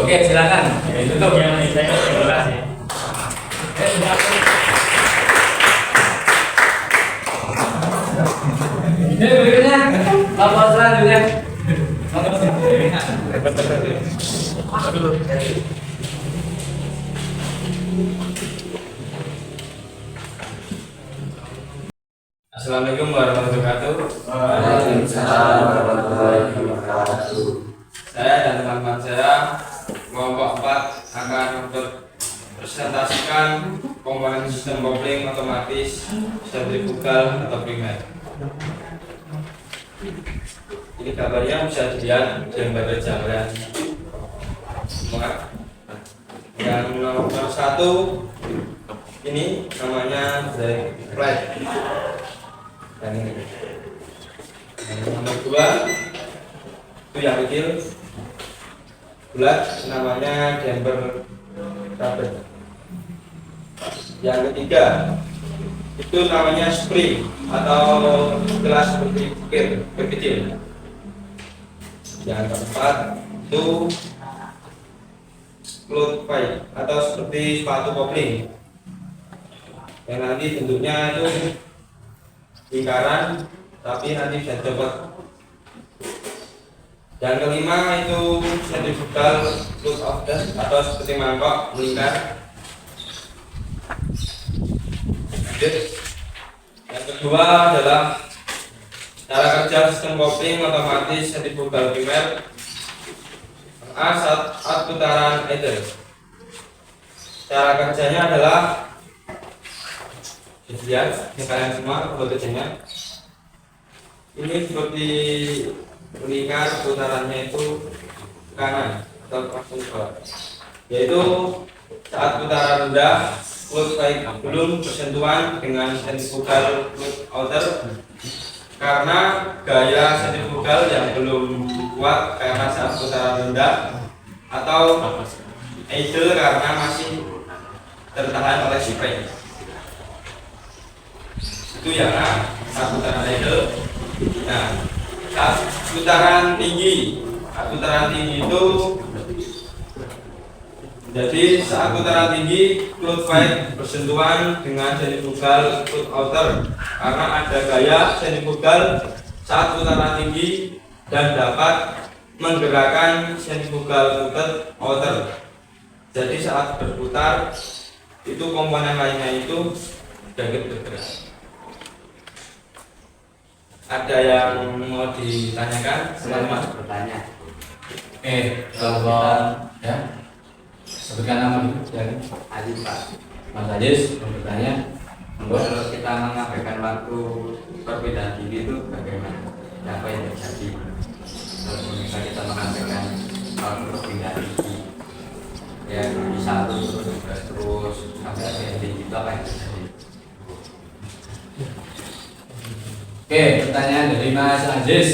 Oke, silakan. Tutup. Ini berikutnya laporan selanjutnya. Assalamualaikum warahmatullahi wabarakatuh. Waalaikumsalam warahmatullahi wabarakatuh. Saya dan teman-teman saya kelompok 4 akan mempresentasikan komponen sistem kopling otomatis sentrifugal atau primer. Ini gambarnya bisa dilihat di gambar gambaran semua. Yang nomor 1 ini namanya drag flat. Dan ini. Yang nomor 2 itu yang kecil bulat namanya damper rubber. Yang ketiga itu namanya spring atau gelas berkecil. Yang keempat itu cloth pipe atau seperti sepatu kopling yang nanti bentuknya itu lingkaran tapi nanti bisa copot. Yang kelima itu sentrifugal cloth outer atau seperti mangkok melingkar. Yang kedua adalah cara kerja sistem kopling otomatis sentrifugal primer saat putaran idle. Cara kerjanya adalah lihat kalian semua buat kerjanya. ini seperti lingkar putarannya itu kanan atau langsung ke bawah, yaitu saat putaran rendah fluid pipe belum bersentuhan dengan sentrifugal fluid outer karena gaya sentrifugal yang belum kuat karena saat putaran rendah, atau idle karena masih tertahan oleh spring. Itu ya, saat putaran idle. Nah, saat putaran tinggi itu jadi saat putaran tinggi fluid pipe bersentuhan dengan sentrifugal fluid outer karena ada gaya sentrifugal saat putaran tinggi dan dapat menggerakkan sentrifugal fluid outer. Jadi saat berputar itu komponen lainnya itu dapat bergerak. Ada yang mau ditanyakan? Selamat bertanya. Oke, kalau ya sebutkan nama dulu dari Aziz Pak. Mas Aziz mau bertanya. Kalau kita mengabaikan waktu perbedaan tinggi itu bagaimana? Apa yang terjadi? Kalau misalnya kita mengabaikan waktu perbedaan tinggi, ya bisa terus sampai ada tinggi itu apa yang terjadi? Oke, pertanyaan dari Mas Aziz.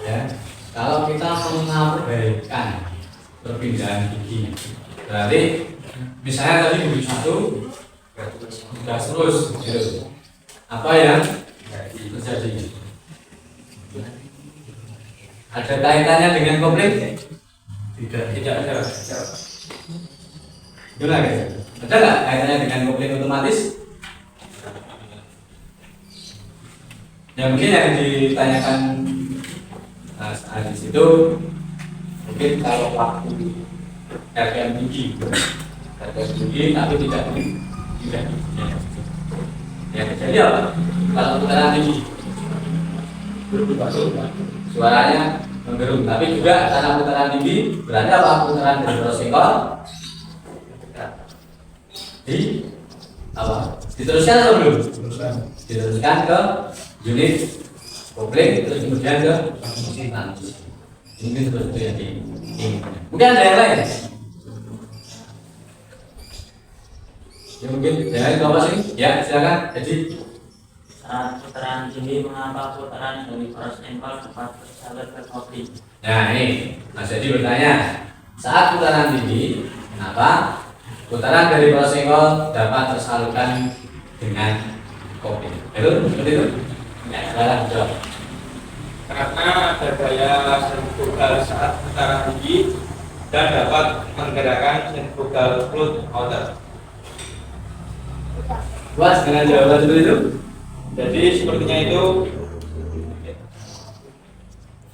Ya, kalau kita mengabaikan perpindahan gigi, berarti misalnya tadi gigi satu gas terus, gitu. Apa yang terjadi? Ada kaitannya dengan kopling? Tidak ada. Gimana guys? Ada nggak kaitannya dengan kopling otomatis? Ya mungkin yang ditanyakan Mas Aziz itu mungkin kalau waktu RPM tinggi tapi tidak ya terjadi apa? Kalau putaran tinggi suaranya menggerung, tapi juga karena putaran tinggi berarti apa? Putaran dari prosekol di apa? Diteruskan atau belum? Diteruskan ke unit kopling, terus kemudian ke transmisi. Ini seperti itu yang diinginkan. Mungkin ada yang lain? Ya mungkin yang lain apa sih? Ya silakan. Jadi saat putaran tinggi mengapa putaran dari poros empal dapat bersalur ke kopling? nah ini Mas Jadi bertanya, saat putaran tinggi kenapa putaran dari prosekol dapat tersalurkan dengan kopling? Betul? Seperti itu? Ya, salah jawab. Karena ada gaya sentrifugal saat putaran tinggi dan dapat menggerakkan sentrifugal fluid outer. Puas dengan jawaban seperti itu? Jadi sepertinya itu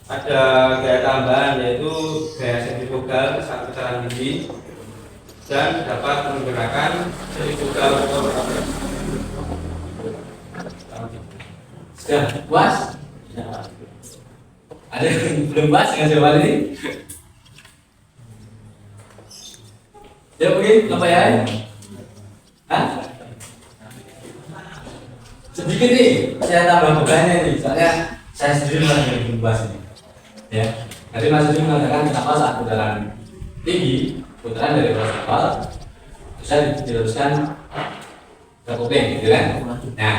ada gaya tambahan, yaitu gaya sentrifugal saat putaran tinggi dan dapat menggerakkan sentrifugal fluid outer. Sudah puas? Ada yang belum puas dengan jawaban ini? Ya mungkin apa ya? Hah? Sedikit nih, saya tambah bebannya nih, soalnya saya sendiri yang belum puas ini. Ya, nanti Mas Yudi mengatakan kenapa saat putaran tinggi, putaran dari prosekol bisa diteruskan ke kopling, gitu kan? Nah,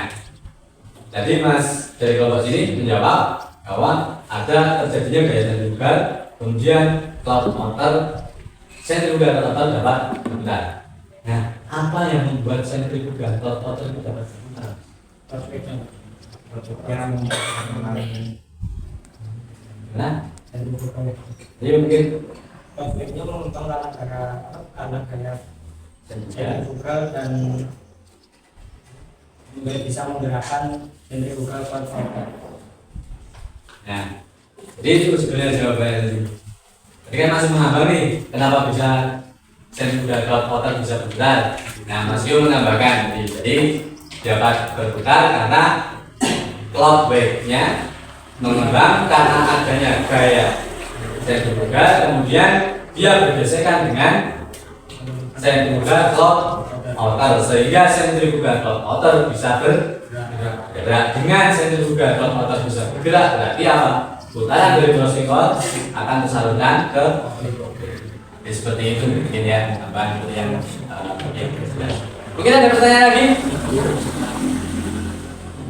jadi Mas dari kelompok sini menjawab bahwa ada terjadinya gaya sentrifugal, kemudian cloud outer, sentrifugal total dapat berputar. Nah, apa yang membuat sentrifugal cloud outer itu dapat berputar? Nah, jadi mungkin Konfliknya menguntungkan karena gaya sentrifugal dan juga bisa menggerakkan sentrifugal konvektor. nah, jadi itu sebenarnya jawabannya tadi. Tadi kan masih menambah nih, kenapa bisa sentrifugal cloud outer bisa berputar? Nah, Mas Yo menambahkan, jadi dapat berputar karena cloud wave-nya mengembang karena adanya gaya sentrifugal, kemudian dia bergesekan dengan sentrifugal cloud outer sehingga sentrifugal cloud outer bisa bergerak. bergerak dengan sentrifuga klot motor pusat bergerak, berarti apa? Putaran dari crossing rod akan tersalurkan ke ya, seperti itu mungkin ya, tambahan itu yang mungkin ada pertanyaan lagi?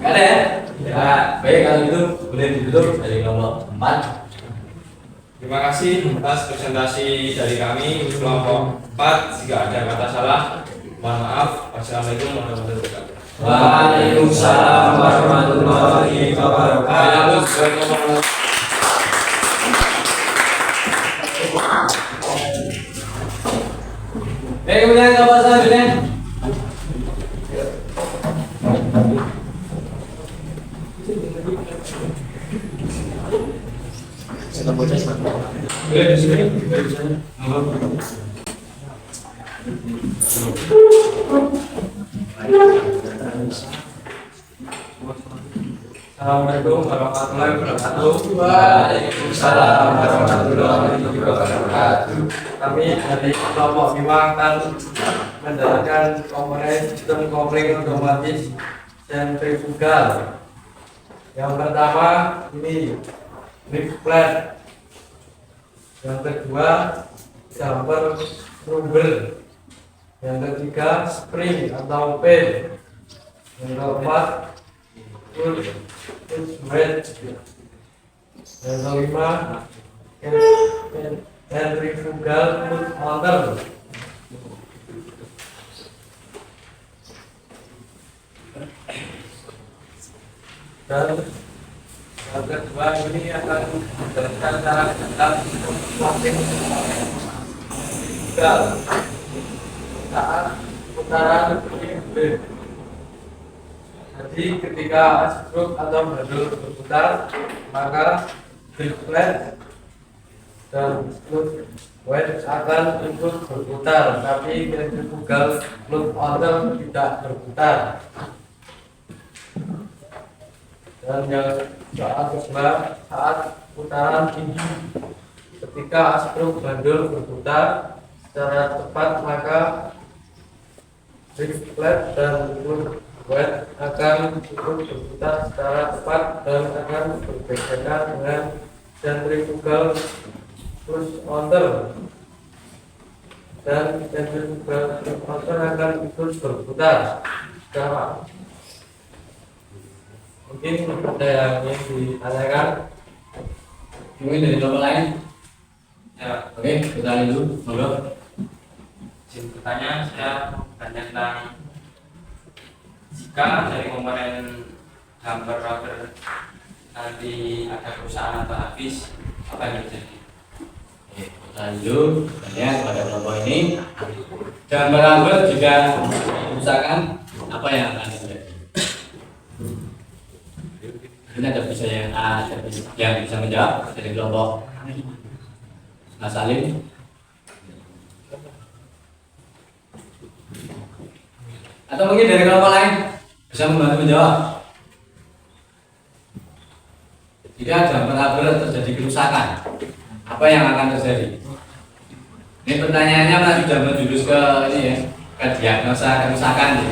Gak ada ya? Ya, baik kalau gitu boleh ditutup dari kelompok 4. Terima kasih atas presentasi dari kami kelompok 4. Jika ada kata salah, mohon maaf. Wassalamualaikum warahmatullahi wabarakatuh. Waalaikumsalam warahmatullahi wabarakatuh. Baik, kemudian kelompok selanjutnya. Assalamualaikum warahmatullahi wabarakatuh. Waalaikumsalam warahmatullahi wabarakatuh. Kami dari kelompok 5 akan menjalankan komponen sistem kopling otomatis sentrifugal. Yang pertama ini lift plate, yang kedua jumper rubber, yang ketiga spring atau pin, yang keempat push wedge, yang kelima centrifugal foot motor. Dan yang kedua ini akan menjelaskan cara mencetak kopling sentrifugal saat putaran B. Jadi ketika stroke atau bandul berputar, maka lift plate dan fluid wedge akan ikut berputar, tapi centrifugal fluid motor tidak berputar. Dan yang saat kedua, saat putaran ini, ketika stroke bandul berputar secara tepat, maka lift plate dan fluid wedge akan ikut berputar secara tepat dan akan bergesekan dengan centrifugal push motor, dan centrifugal push motor akan ikut berputar secara. Mungkin ada yang ingin ditanyakan? Mungkin dari kelompok lain? Ya, Oke, kita lihat dulu. Monggo. izin bertanya, saya bertanya tentang jika dari komponen jumper rubber nanti ada kerusakan atau habis, apa yang terjadi? Oke, kita dulu tanya kepada kelompok ini. Jumper rubber jika kerusakan, apa yang akan terjadi? Ini ada bisa yang bisa menjawab dari kelompok Mas Salim. Atau mungkin dari kelompok lain bisa membantu menjawab. Jika jumper rubber terjadi kerusakan, apa yang akan terjadi? Ini pertanyaannya masih sudah menjurus ke ini ya, ke diagnosa kerusakan. Ya.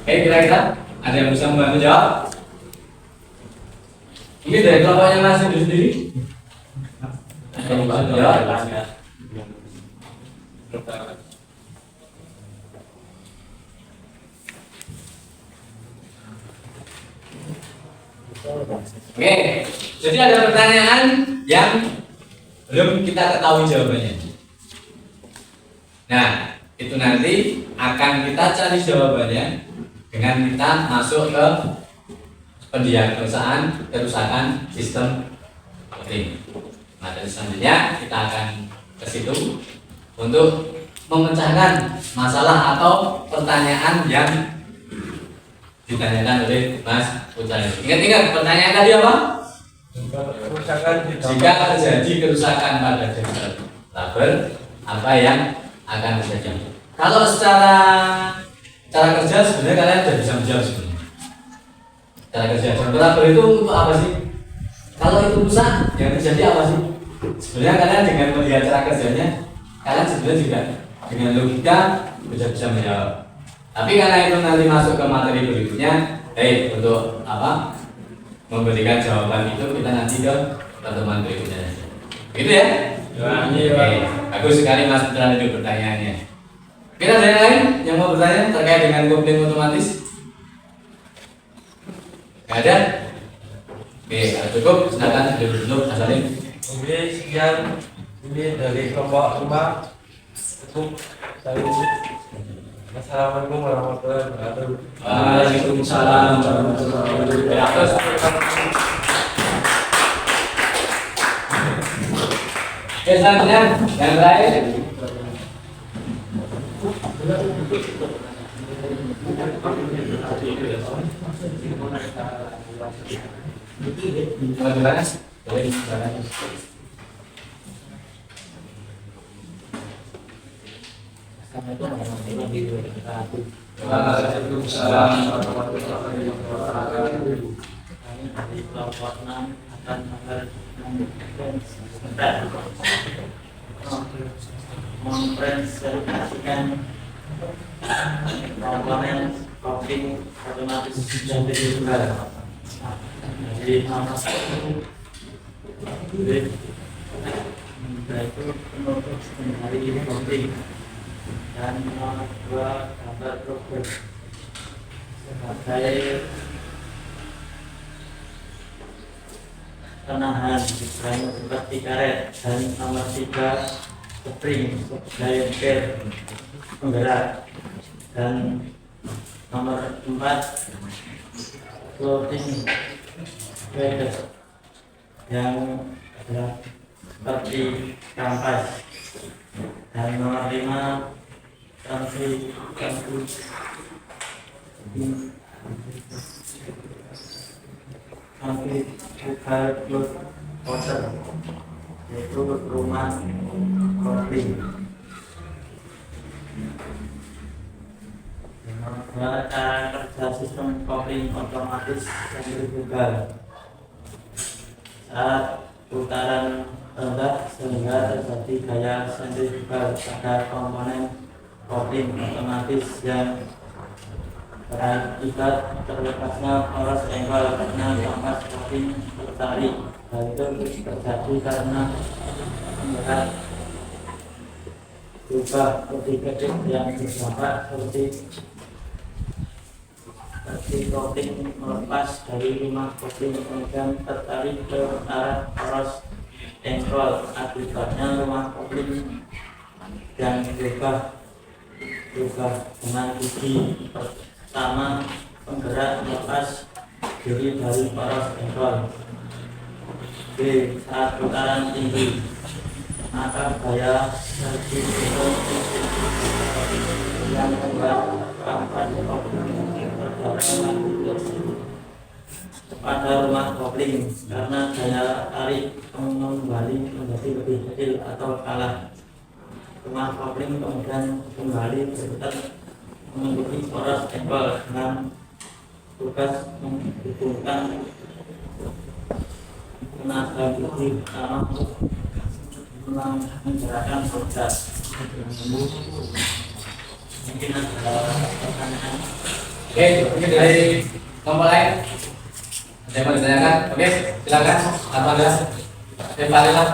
Oke, kira-kira ada yang bisa membantu jawab? Ini dari kelompoknya Mas sendiri. Ada yang bisa jawab? Oke, jadi ada pertanyaan yang belum kita ketahui jawabannya. Nah, itu nanti akan kita cari jawabannya dengan kita masuk ke pendiagnosaan kerusakan sistem kopling. Nah, dari selanjutnya kita akan ke situ untuk memecahkan masalah atau pertanyaan yang ditanyakan oleh Mas Putra. Ingat pertanyaan tadi apa? Jika terjadi kerusakan pada jumper rubber, apa yang akan terjadi? Kalau secara kerja sebenarnya kalian sudah bisa menjawab sebenarnya. Cara kerja jumper rubber itu untuk apa sih? Kalau itu rusak, yang terjadi apa sih? Sebenarnya kalian dengan melihat cara kerjanya, kalian sebenarnya juga dengan logika bisa menjawab. Tapi karena itu nanti masuk ke materi berikutnya, untuk apa? Memberikan jawaban itu kita nanti ke pertemuan berikutnya. Gitu ya? Oke, bagus sekali Mas Putra itu pertanyaannya. Kita ada yang lain yang mau bertanya terkait dengan kopling otomatis? Gak ada? Oke, kalau cukup silakan ditutup Asalin. Oke, sekian ini dari kelompok 5. Cukup dari Assalamualaikum warahmatullahi wabarakatuh. Waalaikumsalam warahmatullahi wabarakatuh. Oke, selanjutnya yang terakhir. Waalaikumsalam warahmatullahi wabarakatuh. Kami dari kelompok 6 akan mempresentasikan komponen kopling otomatis sentrifugal. Jadi nomor 1 yaitu penutup dari kopling, dan nomor 2 gambar program sebagai penahan seperti karet, dan nomor 3 spring sebagai bel penggerak, dan nomor 4 floating weather yang adalah seperti kampas, dan nomor 5 centrifugal water, yaitu rumah kopling. Cara kerja sistem kopling otomatis sentrifugal. Saat putaran rendah sehingga terjadi gaya sentrifugal pada komponen kopling otomatis yang berakibat terlepasnya poros engkol karena kampas kopling tertarik. Hal itu terjadi karena penggerak berubah ketik-ketik yang berdampak seperti kopling melepas dari rumah kopling kemudian tertarik ke arah poros engkol. Akibatnya rumah kopling yang berubah dengan gigi pertama penggerak melepas diri dari poros engkol. B. Saat putaran tinggi, maka gaya sentrifugal yang membuat kampas kopling pada rumah kopling karena daya tarik kembali menjadi lebih kecil atau kalah. Rumah kopling kemudian kembali berputar mengikuti poros engkol dengan tugas menghubungkan tenaga gigi utama untuk menggerakkan roda. Mungkin ada pertanyaan. Oke, mungkin dari kelompok lain ada yang mau ditanyakan? Oke, silakan. Apa ada? Valila.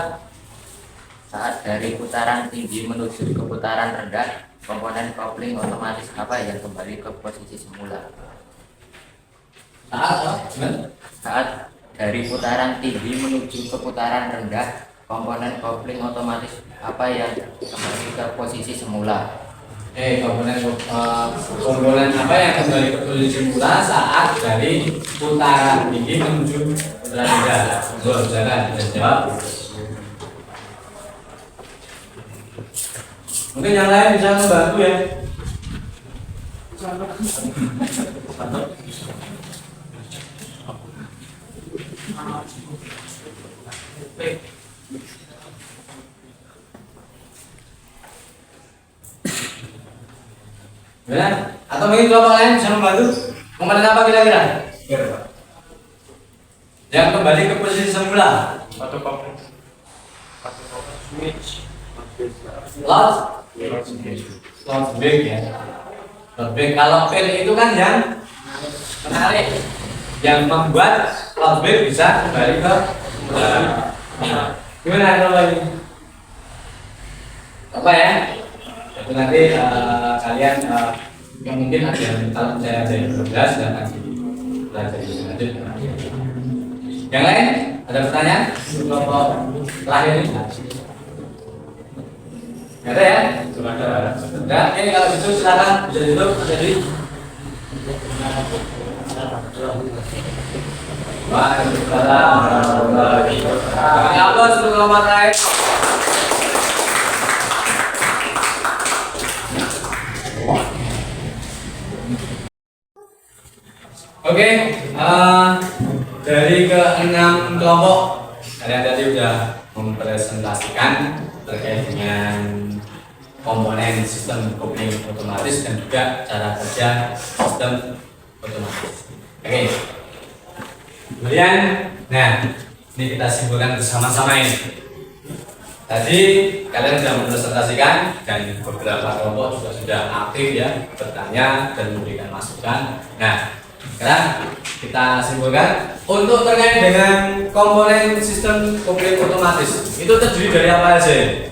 Saat dari putaran tinggi menuju ke putaran rendah, komponen kopling otomatis apa yang kembali ke posisi semula? Saat dari putaran tinggi menuju ke putaran rendah, komponen kopling otomatis apa yang kembali ke posisi semula? Komponen apa yang kembali ke posisi semula saat dari putaran tinggi menuju putaran rendah? Silakan jawab. Mungkin yang lain bisa membantu ya. Ya, atau mungkin kelompok lain bisa membantu. Komponen apa kira-kira? Yang kembali ke posisi semula. Switch. Slot big ya. Cloud break. Kalau pin itu kan yang menarik, yang membuat cloud break bisa kembali ke gimana kalau ini? Apa ya? Itu nanti kalian yang mungkin ada yang kalau saya ada yang belum jelas dan akan dipelajari lebih lanjut. Yang lain ada pertanyaan? Kelompok terakhir ini? Nggak ada ya? Sudah. Oke, kalau gitu silakan bisa duduk. Jadi Waalaikumsalam warahmatullahi wabarakatuh. Ya Allah, sebelum kelompok terakhir. Oke, dari ke-6 kelompok kalian tadi sudah mempresentasikan terkait dengan komponen sistem kopling otomatis dan juga cara kerja sistem otomatis. Oke, kemudian, nah ini kita simpulkan bersama-sama ini. Tadi kalian sudah mempresentasikan dan beberapa kelompok juga sudah aktif ya bertanya dan memberikan masukan. Nah, sekarang kita simpulkan untuk terkait dengan komponen sistem kopling otomatis itu terdiri dari apa aja?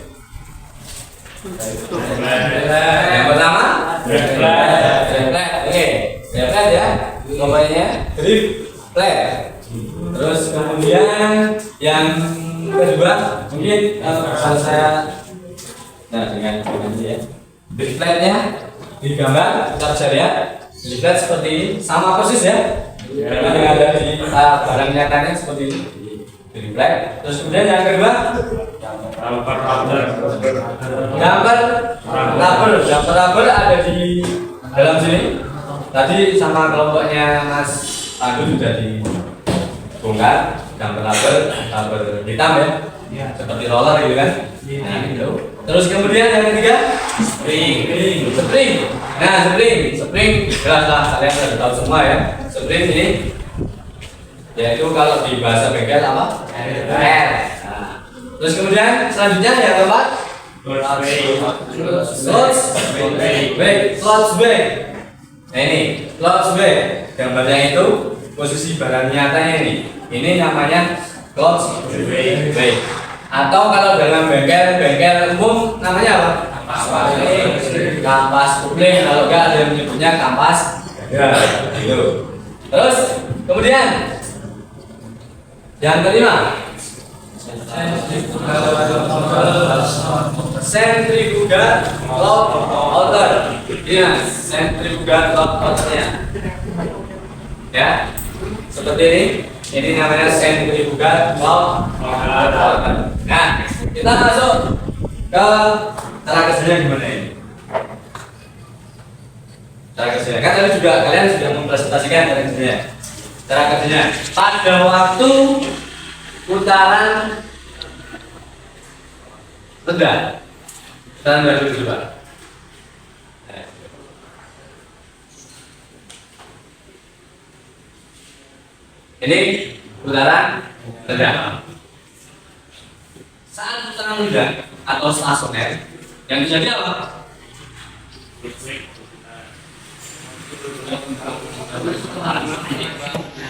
Yang pertama, drivelet. Oke, drivelet ya. Komponennya drivelet. Terus kemudian yang kedua mungkin kalau saya dengan ini ya. Driveletnya digambar kita bisa lihat. Drivelet seperti ini, sama persis ya. Dengan yang ada di barang nyatanya seperti ini. Drivelet. Terus kemudian yang kedua gambar rubber ada di dalam sini. Tadi sama kelompoknya Mas Pandu sudah dibongkar gambar rubber hitam ya, seperti roller gitu kan. Nah itu. Terus kemudian yang ketiga spring. Nah spring jelaslah kalian sudah tahu semua ya. Spring ini yaitu kalau di bahasa bengkel apa? R. Terus kemudian selanjutnya yang keempat clothes bag. Nah ini clothes bag gambarnya itu posisi barang nyatanya ini namanya clothes bag. Atau kalau dalam bengkel umum namanya apa? Kampas kopling. Kalau enggak ada yang menyebutnya kampas ya gitu. Terus kemudian yang kelima centrifugal cloth outer. Iya, centrifugal cloth outernya. Ya, seperti ini. Ini namanya centrifugal cloth outer. Nah, kita masuk ke cara kerjanya gimana ini? Cara kerjanya kan tadi juga kalian sudah mempresentasikan cara kerjanya. Cara kerjanya pada waktu putaran rendah. Putaran rendah dulu Pak. Ini putaran rendah. Saat putaran rendah atau stasioner yang terjadi apa?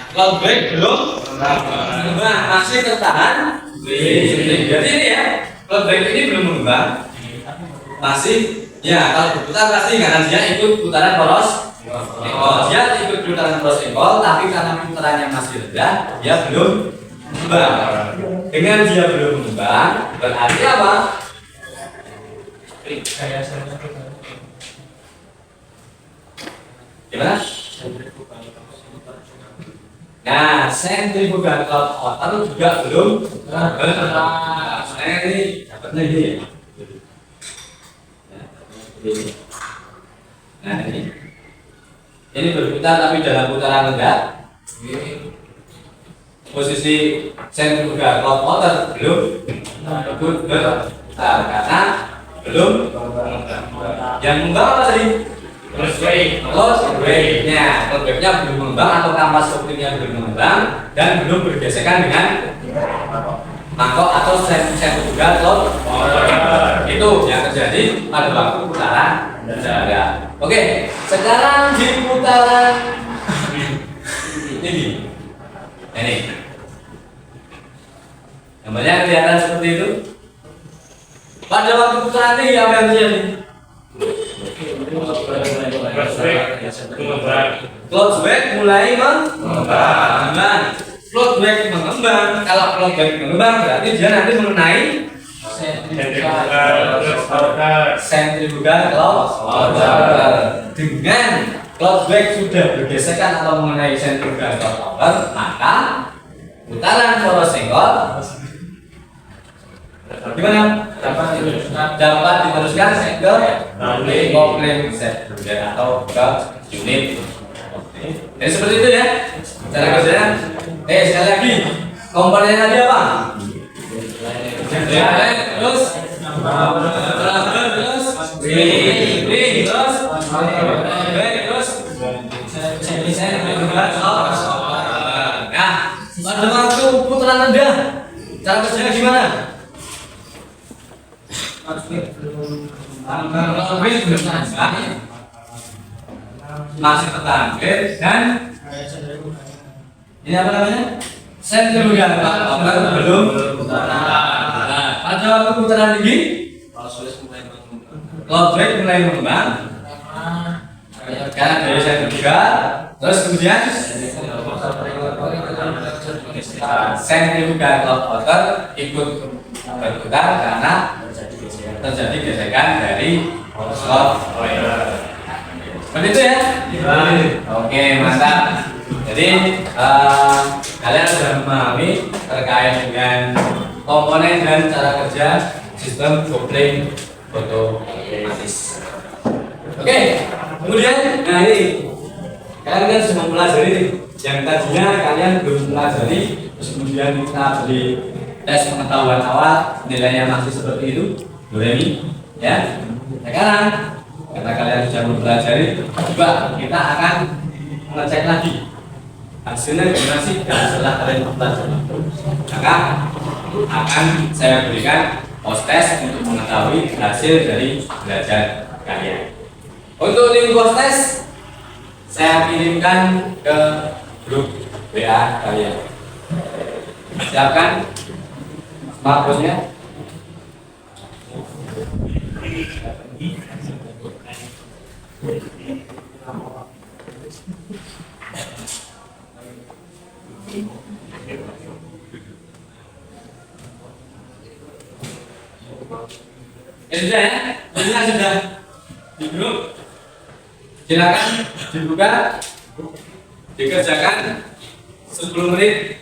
Cloud break belum? Nah, masih tertahan. Jadi ini ya, cloud break ini belum mengembang. Masih, ya kalau berputar pasti karena dia ikut putaran poros engkol. Dia ikut putaran poros engkol, tapi karena putarannya masih rendah, dia belum mengembang. Dengan dia belum mengembang, berarti apa? Gimana? Nah, centrifugal cloth outer juga belum. Saya ini dapatnya ini. Nah ini berputar tapi dalam putaran rendah. Posisi centrifugal cloth outer belum berputar karena belum. Yang mengembang apa tadi? Close break-nya belum mengembang atau kampas koplingnya belum mengembang dan belum bergesekan dengan mangkok atau centrifugal cloth outer. Itu yang terjadi pada waktu putaran Enggak. Oke, sekarang di putaran ini. Ini. Gambarnya kelihatan seperti itu. Pada waktu putaran ini apa yang terjadi? Close back mulai mengembang. Close back mengembang. Kalau close back mengembang berarti dia nanti mengenai sentrifugal cloud dengan cloud back sudah bergesekan atau mengenai sentrifugal cloud, maka putaran poros senggol gimana? Dapat diteruskan ke kopling set atau ke unit. Jadi seperti itu ya cara kerjanya. Sekali lagi komponennya tadi apa? Terus nah, pada waktu putaran rendah cara kerjanya gimana? Masih tertampil dan ini apa namanya? Sentrifugal belum. Pada waktu putaran tinggi, cloud break mulai mengembang karena dari sentrifugal, terus kemudian sentrifugal cloud water ikut berputar karena terjadi gesekan dari cloud water. Seperti itu ya? Oke, mantap. Jadi kalian sudah memahami terkait dengan komponen dan cara kerja sistem kopling otomatis. Oke, kemudian nah ini kalian kan sudah mempelajari yang tadinya kalian belum mempelajari, terus kemudian kita beri tes pengetahuan awal nilainya masih seperti itu, Doremi, ya. Sekarang karena kalian sudah mempelajari, coba kita akan mengecek lagi hasilnya gimana sih setelah kalian mempelajari. Maka akan saya berikan post test untuk mengetahui hasil dari belajar kalian. Untuk link post test saya kirimkan ke grup WA kalian. Siapkan smartphone-nya. Sudah ya, sudah di grup. Silakan dibuka, dikerjakan 10 menit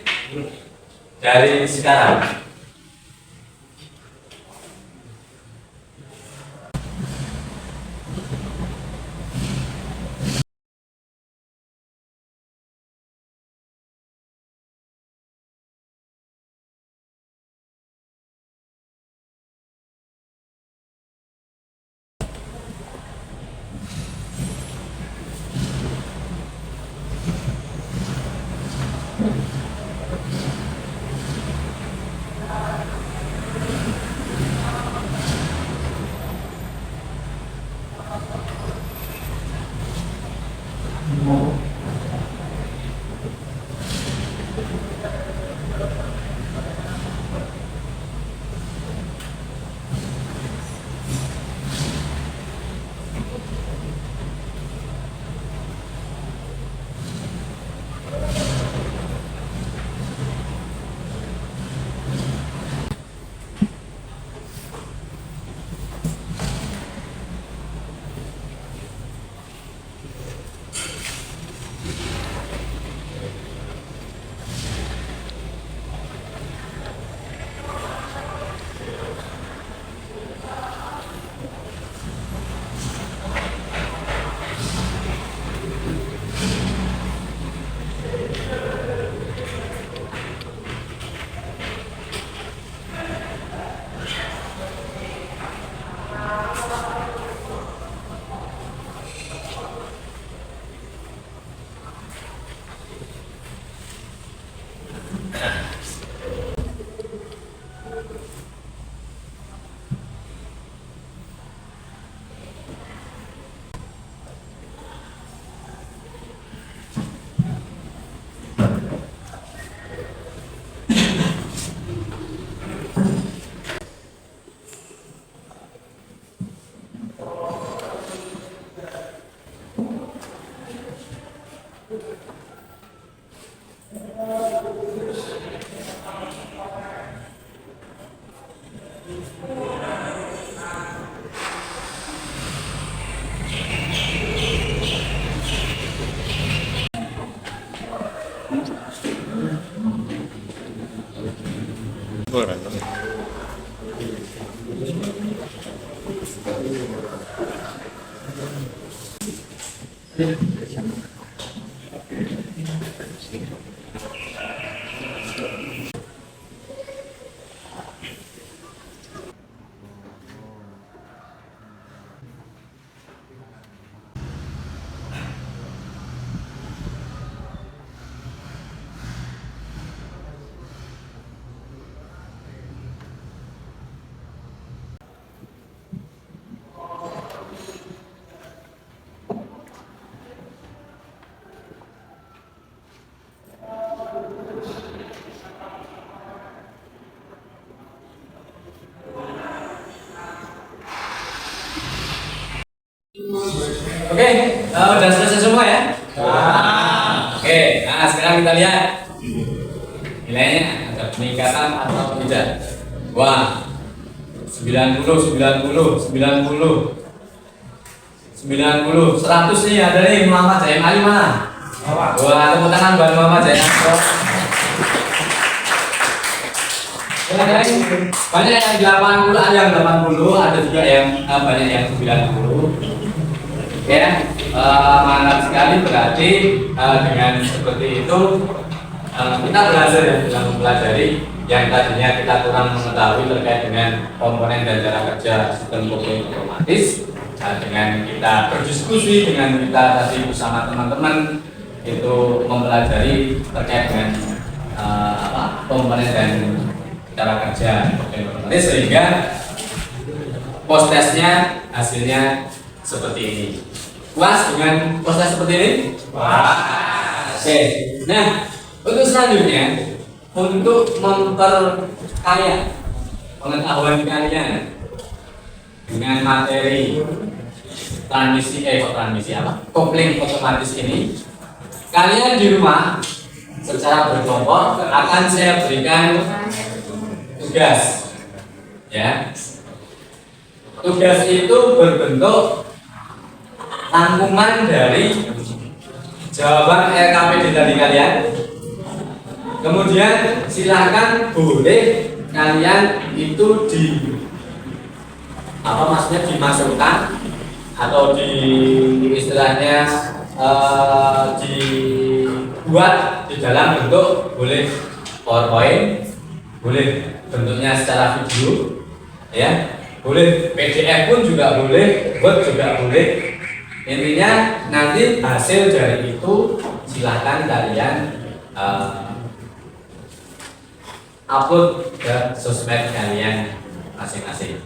dari sekarang. Oke, udah selesai semua ya? Oke, nah sekarang kita lihat nilainya ada peningkatan atau tidak. Wah, 90, 100 nih ada nih. Muhammad Jaya Ali mana? Wah, tepuk tangan buat Muhammad Jaya Ali. Banyak yang 80, ada yang 80, ada juga yang banyak yang 90. Ya, mantap sekali. Berarti dengan seperti itu kita belajar ya, dalam mempelajari yang tadinya kita kurang mengetahui terkait dengan komponen dan cara kerja sistem kopling otomatis. Dengan kita berdiskusi dengan kita tadi bersama teman-teman itu mempelajari terkait dengan komponen dan cara kerja kopling otomatis, sehingga post testnya hasilnya seperti ini. Puas dengan proses seperti ini? Puas. Oke. Nah, untuk selanjutnya, untuk memperkaya pengetahuan kalian dengan materi kopling otomatis ini, kalian di rumah secara berkelompok akan saya berikan tugas. Ya. Tugas itu berbentuk rangkuman dari jawaban LKPD tadi kalian. Kemudian silakan boleh kalian itu dimasukkan atau istilahnya dibuat di dalam bentuk boleh PowerPoint, boleh bentuknya secara video, ya, boleh PDF pun juga boleh, Word juga boleh. Intinya nanti hasil dari itu silahkan kalian upload ke sosmed kalian masing-masing.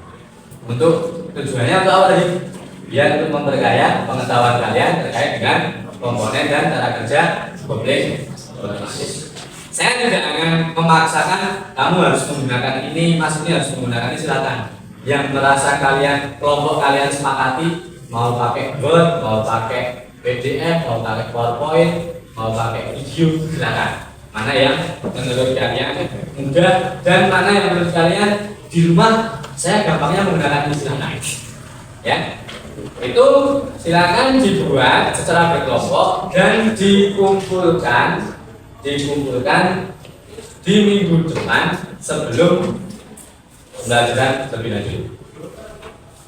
Untuk tujuannya untuk apa tadi? Biar untuk memperkaya pengetahuan kalian terkait dengan komponen dan cara kerja kopling otomatis. Saya tidak akan memaksakan kamu harus menggunakan ini, Mas ini harus menggunakan ini, silakan. Yang merasa kalian, kelompok kalian sepakati, mau pakai Word, mau pakai PDF, mau pakai PowerPoint, mau pakai video, silakan. Mana yang menurut kalian mudah dan mana yang menurut kalian di rumah saya gampangnya menggunakan ini, silakan. Ya, itu silakan dibuat secara berkelompok dan dikumpulkan di minggu depan sebelum pembelajaran lebih lanjut.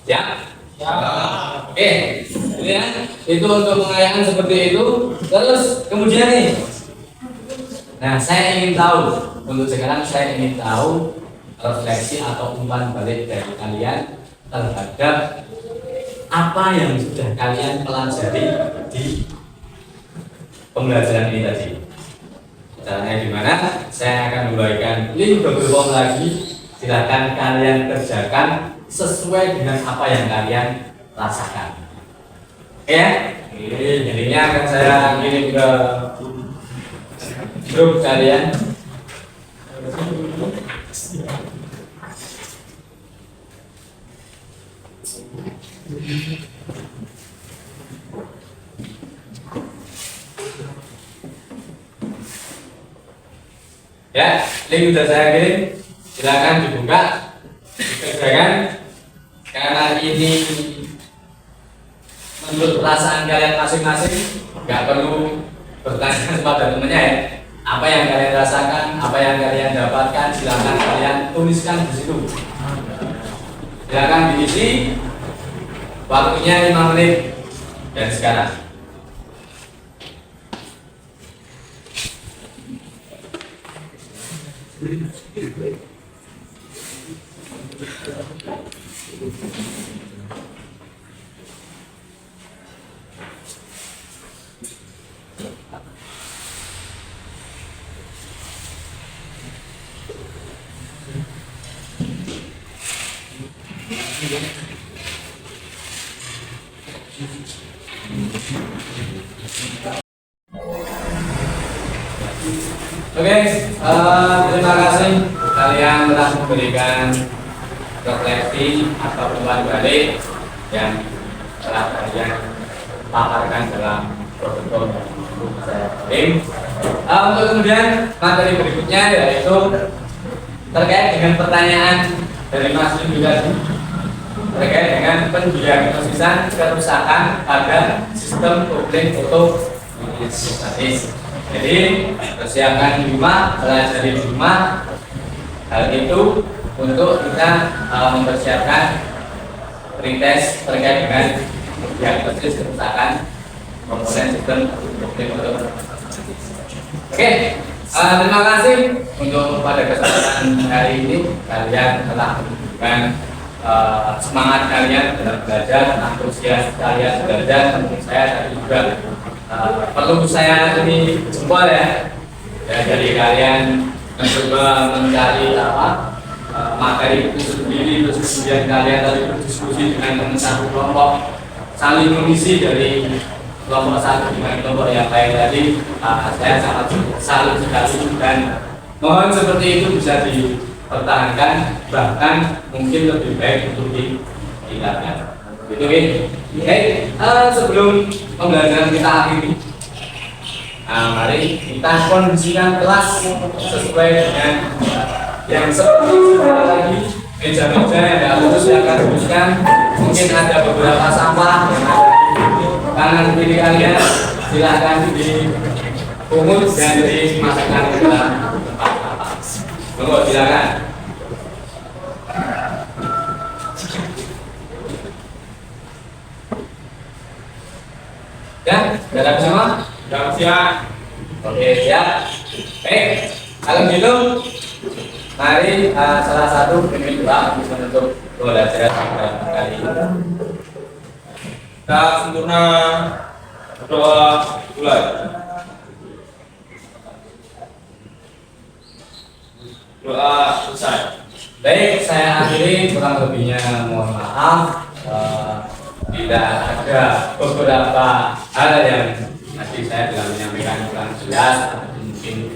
Ya. Oke, ini ya, itu untuk pengayaan seperti itu. Terus kemudian nih, nah saya ingin tahu, untuk sekarang saya ingin tahu refleksi atau umpan balik dari kalian terhadap apa yang sudah kalian pelajari di pembelajaran ini tadi. Caranya gimana? Saya akan memberikan link Google Form lagi. Silakan kalian kerjakan sesuai dengan apa yang kalian rasakan. Ya, jadinya akan saya kirim ke grup kalian. Ya, link sudah saya kirim. Silakan dibuka, dikerjakan. Karena ini menurut perasaan kalian masing-masing, nggak perlu bertanya kepada temennya ya. Apa yang kalian rasakan, apa yang kalian dapatkan, silakan kalian tuliskan di situ. Silakan diisi. Waktunya 5 menit dari sekarang. Oke, terima kasih kalian telah memberikan refleksi atau umpan balik yang telah kalian paparkan dalam protokol saya kirim. Untuk kemudian materi berikutnya yaitu terkait dengan pertanyaan dari Mas Windu tadi terkait dengan pendiagnosisan kerusakan pada sistem kopling otomatis. Jadi persiapkan di rumah, pelajari di rumah. Hal itu untuk kita mempersiapkan pretest terkait dengan diagnosis kerusakan komponen sistem kopling otomatis. Oke, terima kasih untuk pada kesempatan hari ini kalian telah menunjukkan semangat kalian dalam belajar, antusias kalian belajar. Tentu saya tadi juga perlu saya ini jempol ya, jadi kalian mencoba mencari materi itu sendiri, terus kemudian kalian tadi berdiskusi dengan teman satu kelompok, saling mengisi dari kelompok satu dengan kelompok yang lain tadi. Saya sangat salut sekali dan mohon seperti itu bisa dipertahankan, bahkan mungkin lebih baik untuk ditingkatkan. Gitu ya. Sebelum pembelajaran kita akhiri, mari kita kondisikan kelas sesuai dengan yang seperti sebentar lagi. Meja-meja yang tidak lulus yang akan teruskan. Mungkin ada beberapa sampah yang ada di kanan kiri kalian, silahkan dipungut dan dimasukkan ke dalam tempat sampah. Monggo silakan. Ya, sudah rapi semua? Sudah siap. Oke, siap. Baik, kalau gitu mari salah satu pimpin doa untuk menutup pembelajaran kali ini. Kita sempurna berdoa mulai. Doa selesai. Baik, saya akhiri, kurang lebihnya mohon maaf. Tidak ada beberapa hal yang tadi saya telah menyampaikan kurang jelas, mungkin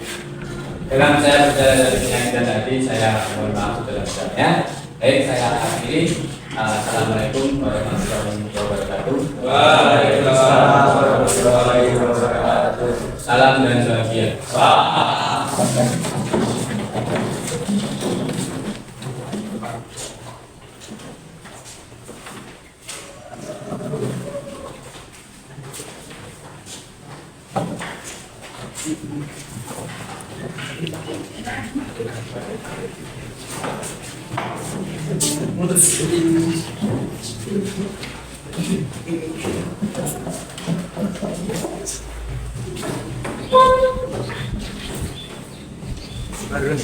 dalam saya berjalan dari penyampaian tadi saya mohon maaf sebesar-besarnya. Baik, saya akhiri. Assalamualaikum warahmatullahi wabarakatuh. Waalaikumsalam warahmatullahi wabarakatuh. Salam dan bahagia. Aduh.